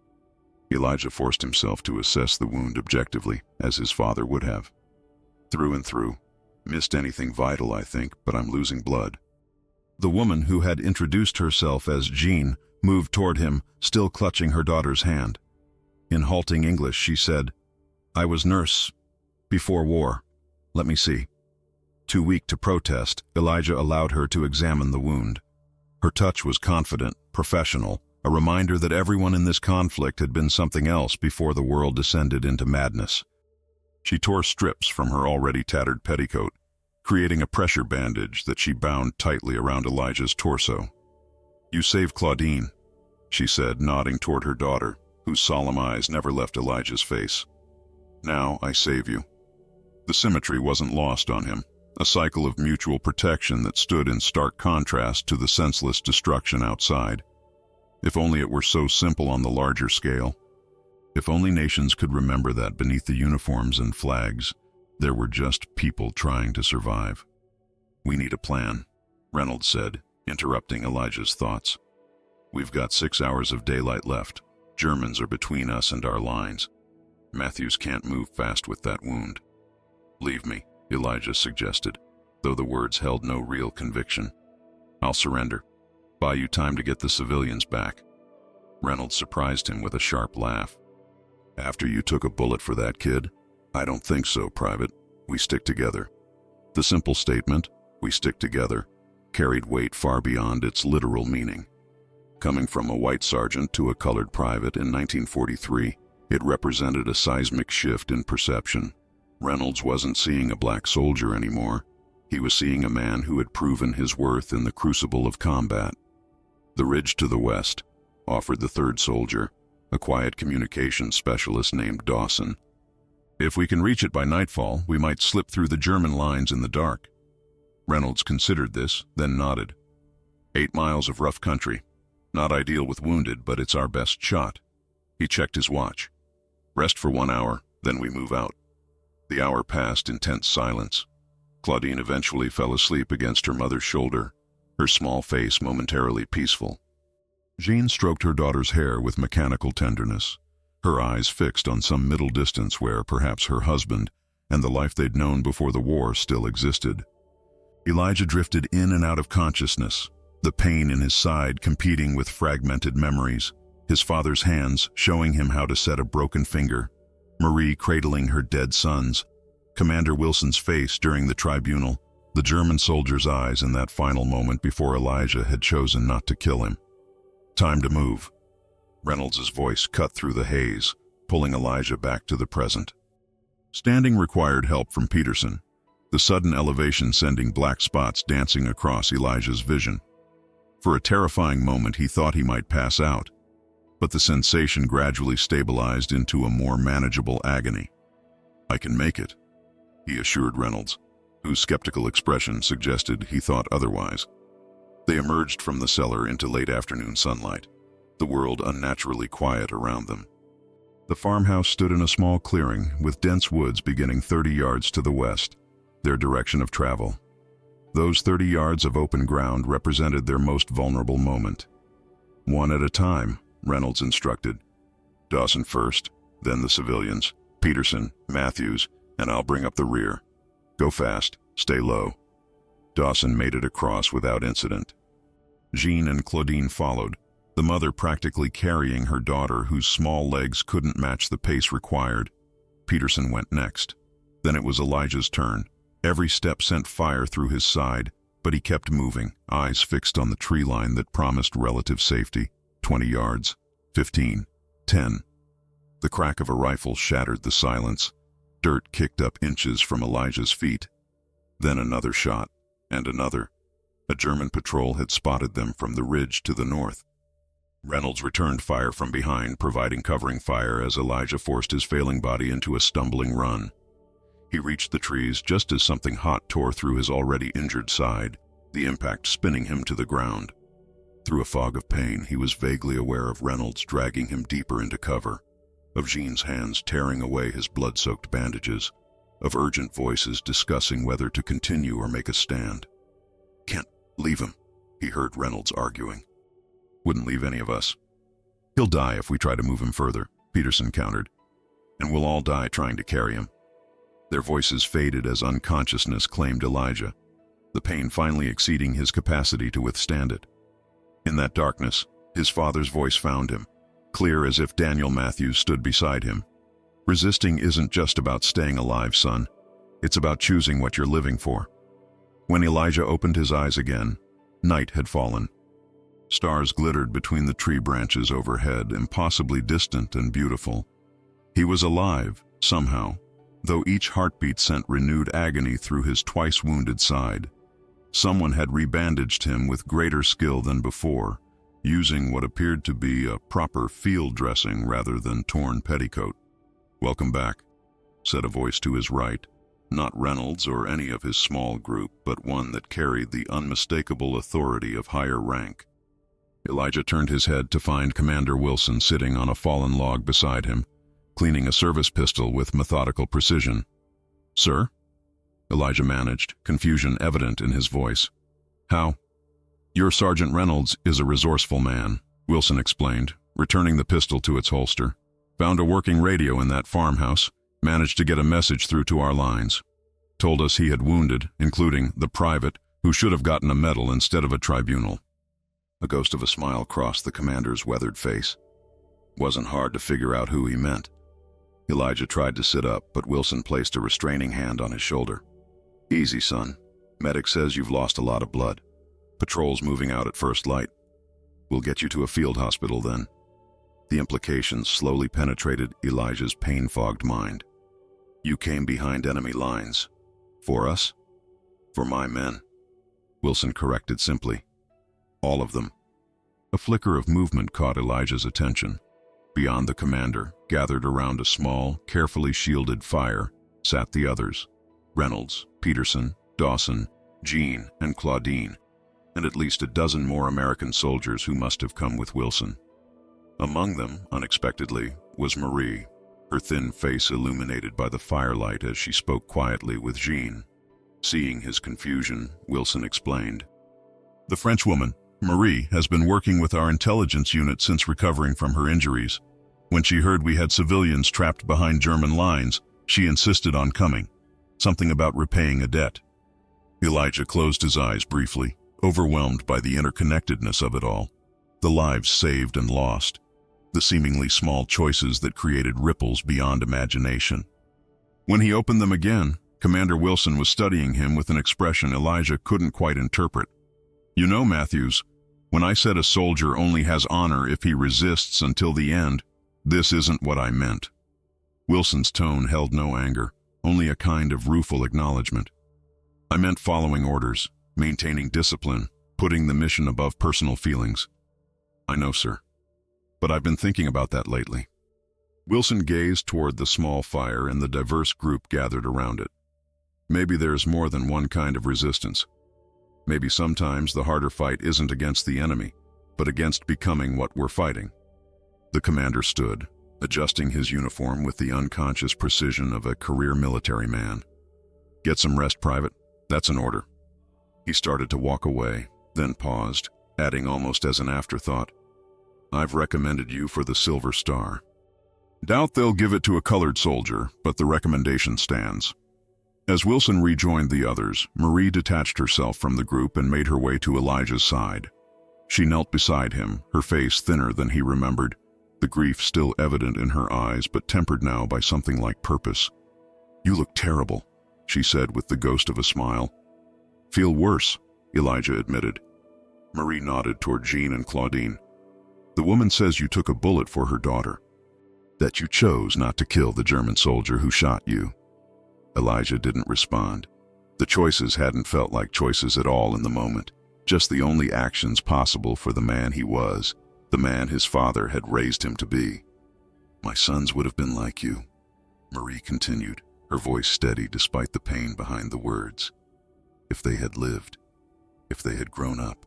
Elijah forced himself to assess the wound objectively, as his father would have. "Through and through. Missed anything vital, I think, but I'm losing blood." The woman, who had introduced herself as Jean, moved toward him, still clutching her daughter's hand. In halting English, she said, "I was nurse before war. Let me see." Too weak to protest, Elijah allowed her to examine the wound. Her touch was confident, professional, a reminder that everyone in this conflict had been something else before the world descended into madness. She tore strips from her already tattered petticoat, creating a pressure bandage that she bound tightly around Elijah's torso. "You saved Claudine," she said, nodding toward her daughter, whose solemn eyes never left Elijah's face. "Now I save you." The symmetry wasn't lost on him, a cycle of mutual protection that stood in stark contrast to the senseless destruction outside. If only it were so simple on the larger scale. If only nations could remember that beneath the uniforms and flags, there were just people trying to survive. "We need a plan," Reynolds said, interrupting Elijah's thoughts. "We've got 6 hours of daylight left. Germans are between us and our lines. Matthews can't move fast with that wound." "Leave me," Elijah suggested, though the words held no real conviction. "I'll surrender. Buy you time to get the civilians back." Reynolds surprised him with a sharp laugh. "After you took a bullet for that kid? I don't think so, Private. We stick together." The simple statement, "we stick together," carried weight far beyond its literal meaning. Coming from a white sergeant to a colored private in 1943, it represented a seismic shift in perception. Reynolds wasn't seeing a black soldier anymore. He was seeing a man who had proven his worth in the crucible of combat. The ridge to the west offered the third soldier, a quiet communications specialist named Dawson. "If we can reach it by nightfall, we might slip through the German lines in the dark." Reynolds considered this, then nodded. 8 miles of rough country. Not ideal with wounded, but it's our best shot." He checked his watch. "Rest for 1 hour, then we move out." The hour passed in tense silence. Claudine eventually fell asleep against her mother's shoulder, her small face momentarily peaceful. Jean stroked her daughter's hair with mechanical tenderness, her eyes fixed on some middle distance where perhaps her husband and the life they'd known before the war still existed. Elijah drifted in and out of consciousness, the pain in his side competing with fragmented memories, his father's hands showing him how to set a broken finger, Marie cradling her dead sons, Commander Wilson's face during the tribunal, the German soldier's eyes in that final moment before Elijah had chosen not to kill him. "Time to move." Reynolds' voice cut through the haze, pulling Elijah back to the present. Standing required help from Peterson, the sudden elevation sending black spots dancing across Elijah's vision. For a terrifying moment he thought he might pass out, but the sensation gradually stabilized into a more manageable agony. "I can make it," he assured Reynolds, whose skeptical expression suggested he thought otherwise. They emerged from the cellar into late afternoon sunlight, the world unnaturally quiet around them. The farmhouse stood in a small clearing with dense woods beginning 30 yards to the west, their direction of travel. Those 30 yards of open ground represented their most vulnerable moment. "One at a time," Reynolds instructed. "Dawson first, then the civilians, Peterson, Matthews, and I'll bring up the rear. Go fast, stay low." Dawson made it across without incident. Jean and Claudine followed, the mother practically carrying her daughter whose small legs couldn't match the pace required. Peterson went next. Then it was Elijah's turn. Every step sent fire through his side, but he kept moving, eyes fixed on the tree line that promised relative safety. 20 yards, 15, 10. The crack of a rifle shattered the silence. Dirt kicked up inches from Elijah's feet. Then another shot, and another. A German patrol had spotted them from the ridge to the north. Reynolds returned fire from behind, providing covering fire as Elijah forced his failing body into a stumbling run. He reached the trees just as something hot tore through his already injured side, the impact spinning him to the ground. Through a fog of pain, he was vaguely aware of Reynolds dragging him deeper into cover, of Jean's hands tearing away his blood-soaked bandages, of urgent voices discussing whether to continue or make a stand. "Can't leave him," he heard Reynolds arguing. "Wouldn't leave any of us. He'll die if we try to move him further," Peterson countered. "And we'll all die trying to carry him." Their voices faded as unconsciousness claimed Elijah, the pain finally exceeding his capacity to withstand it. In that darkness, his father's voice found him, clear as if Daniel Matthews stood beside him. "Resisting isn't just about staying alive, son. It's about choosing what you're living for." When Elijah opened his eyes again, night had fallen. Stars glittered between the tree branches overhead, impossibly distant and beautiful. He was alive, somehow, though each heartbeat sent renewed agony through his twice-wounded side. Someone had rebandaged him with greater skill than before, using what appeared to be a proper field dressing rather than torn petticoat. "Welcome back," said a voice to his right, not Reynolds or any of his small group, but one that carried the unmistakable authority of higher rank. Elijah turned his head to find Commander Wilson sitting on a fallen log beside him, cleaning a service pistol with methodical precision. "Sir?" Elijah managed, confusion evident in his voice. "How?" "Your Sergeant Reynolds is a resourceful man," Wilson explained, returning the pistol to its holster. "Found a working radio in that farmhouse, managed to get a message through to our lines. Told us he had wounded, including the private, who should have gotten a medal instead of a tribunal." A ghost of a smile crossed the commander's weathered face. Wasn't hard to figure out who he meant. Elijah tried to sit up, but Wilson placed a restraining hand on his shoulder. "Easy, son. Medic says you've lost a lot of blood. Patrol's moving out at first light. We'll get you to a field hospital then." The implications slowly penetrated Elijah's pain-fogged mind. "You came behind enemy lines. For us?" "For my men," Wilson corrected simply. "All of them." A flicker of movement caught Elijah's attention. Beyond the commander, gathered around a small, carefully shielded fire, sat the others: Reynolds, Peterson, Dawson, Jean, and Claudine, and at least a dozen more American soldiers who must have come with Wilson. Among them, unexpectedly, was Marie, her thin face illuminated by the firelight as she spoke quietly with Jean. Seeing his confusion, Wilson explained. "The Frenchwoman, Marie, has been working with our intelligence unit since recovering from her injuries. When she heard we had civilians trapped behind German lines, she insisted on coming. Something about repaying a debt." Elijah closed his eyes briefly, overwhelmed by the interconnectedness of it all. The lives saved and lost. The seemingly small choices that created ripples beyond imagination. When he opened them again, Commander Wilson was studying him with an expression Elijah couldn't quite interpret. "You know, Matthews, when I said a soldier only has honor if he resists until the end, this isn't what I meant." Wilson's tone held no anger, only a kind of rueful acknowledgement. "I meant following orders, maintaining discipline, putting the mission above personal feelings." "I know, sir. But I've been thinking about that lately." Wilson gazed toward the small fire and the diverse group gathered around it. "Maybe there's more than one kind of resistance. Maybe sometimes the harder fight isn't against the enemy, but against becoming what we're fighting." The commander stood, adjusting his uniform with the unconscious precision of a career military man. "Get some rest, Private. That's an order." He started to walk away, then paused, adding almost as an afterthought, "I've recommended you for the Silver Star. Doubt they'll give it to a colored soldier, but the recommendation stands." As Wilson rejoined the others, Marie detached herself from the group and made her way to Elijah's side. She knelt beside him, her face thinner than he remembered, the grief still evident in her eyes but tempered now by something like purpose. "You look terrible," she said with the ghost of a smile. "Feel worse," Elijah admitted. Marie nodded toward Jean and Claudine. "The woman says you took a bullet for her daughter. That you chose not to kill the German soldier who shot you." Elijah didn't respond. The choices hadn't felt like choices at all in the moment, just the only actions possible for the man he was, the man his father had raised him to be. "My sons would have been like you," Marie continued, her voice steady despite the pain behind the words. "If they had lived, if they had grown up,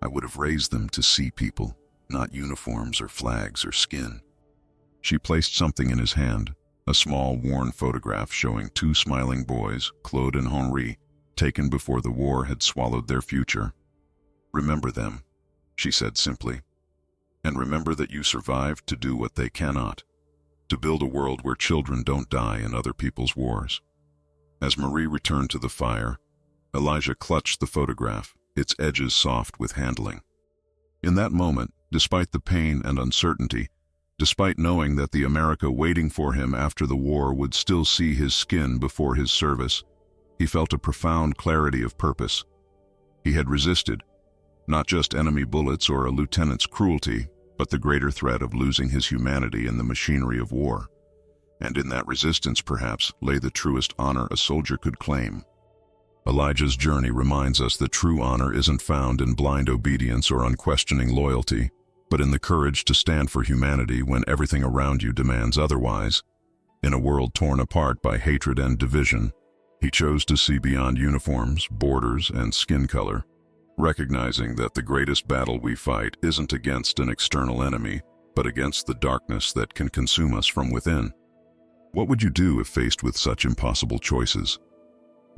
I would have raised them to see people, not uniforms or flags or skin." She placed something in his hand, a small, worn photograph showing two smiling boys, Claude and Henri, taken before the war had swallowed their future. "Remember them," she said simply. "And remember that you survived to do what they cannot, to build a world where children don't die in other people's wars." As Marie returned to the fire, Elijah clutched the photograph, its edges soft with handling. In that moment, despite the pain and uncertainty, despite knowing that the America waiting for him after the war would still see his skin before his service, he felt a profound clarity of purpose. He had resisted, not just enemy bullets or a lieutenant's cruelty, but the greater threat of losing his humanity in the machinery of war. And in that resistance, perhaps, lay the truest honor a soldier could claim. Elijah's journey reminds us that true honor isn't found in blind obedience or unquestioning loyalty, but in the courage to stand for humanity when everything around you demands otherwise. In a world torn apart by hatred and division, he chose to see beyond uniforms, borders, and skin color, recognizing that the greatest battle we fight isn't against an external enemy, but against the darkness that can consume us from within. What would you do if faced with such impossible choices?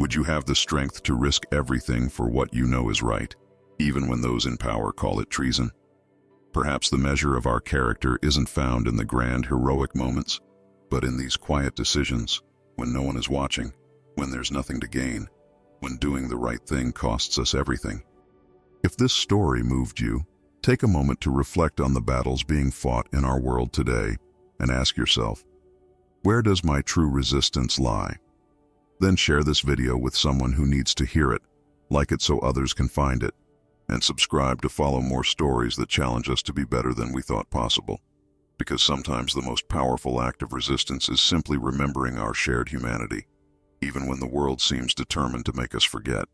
Would you have the strength to risk everything for what you know is right, even when those in power call it treason? Perhaps the measure of our character isn't found in the grand heroic moments, but in these quiet decisions, when no one is watching, when there's nothing to gain, when doing the right thing costs us everything. If this story moved you, take a moment to reflect on the battles being fought in our world today and ask yourself, where does my true resistance lie? Then share this video with someone who needs to hear it, like it so others can find it, and subscribe to follow more stories that challenge us to be better than we thought possible. Because sometimes the most powerful act of resistance is simply remembering our shared humanity, even when the world seems determined to make us forget.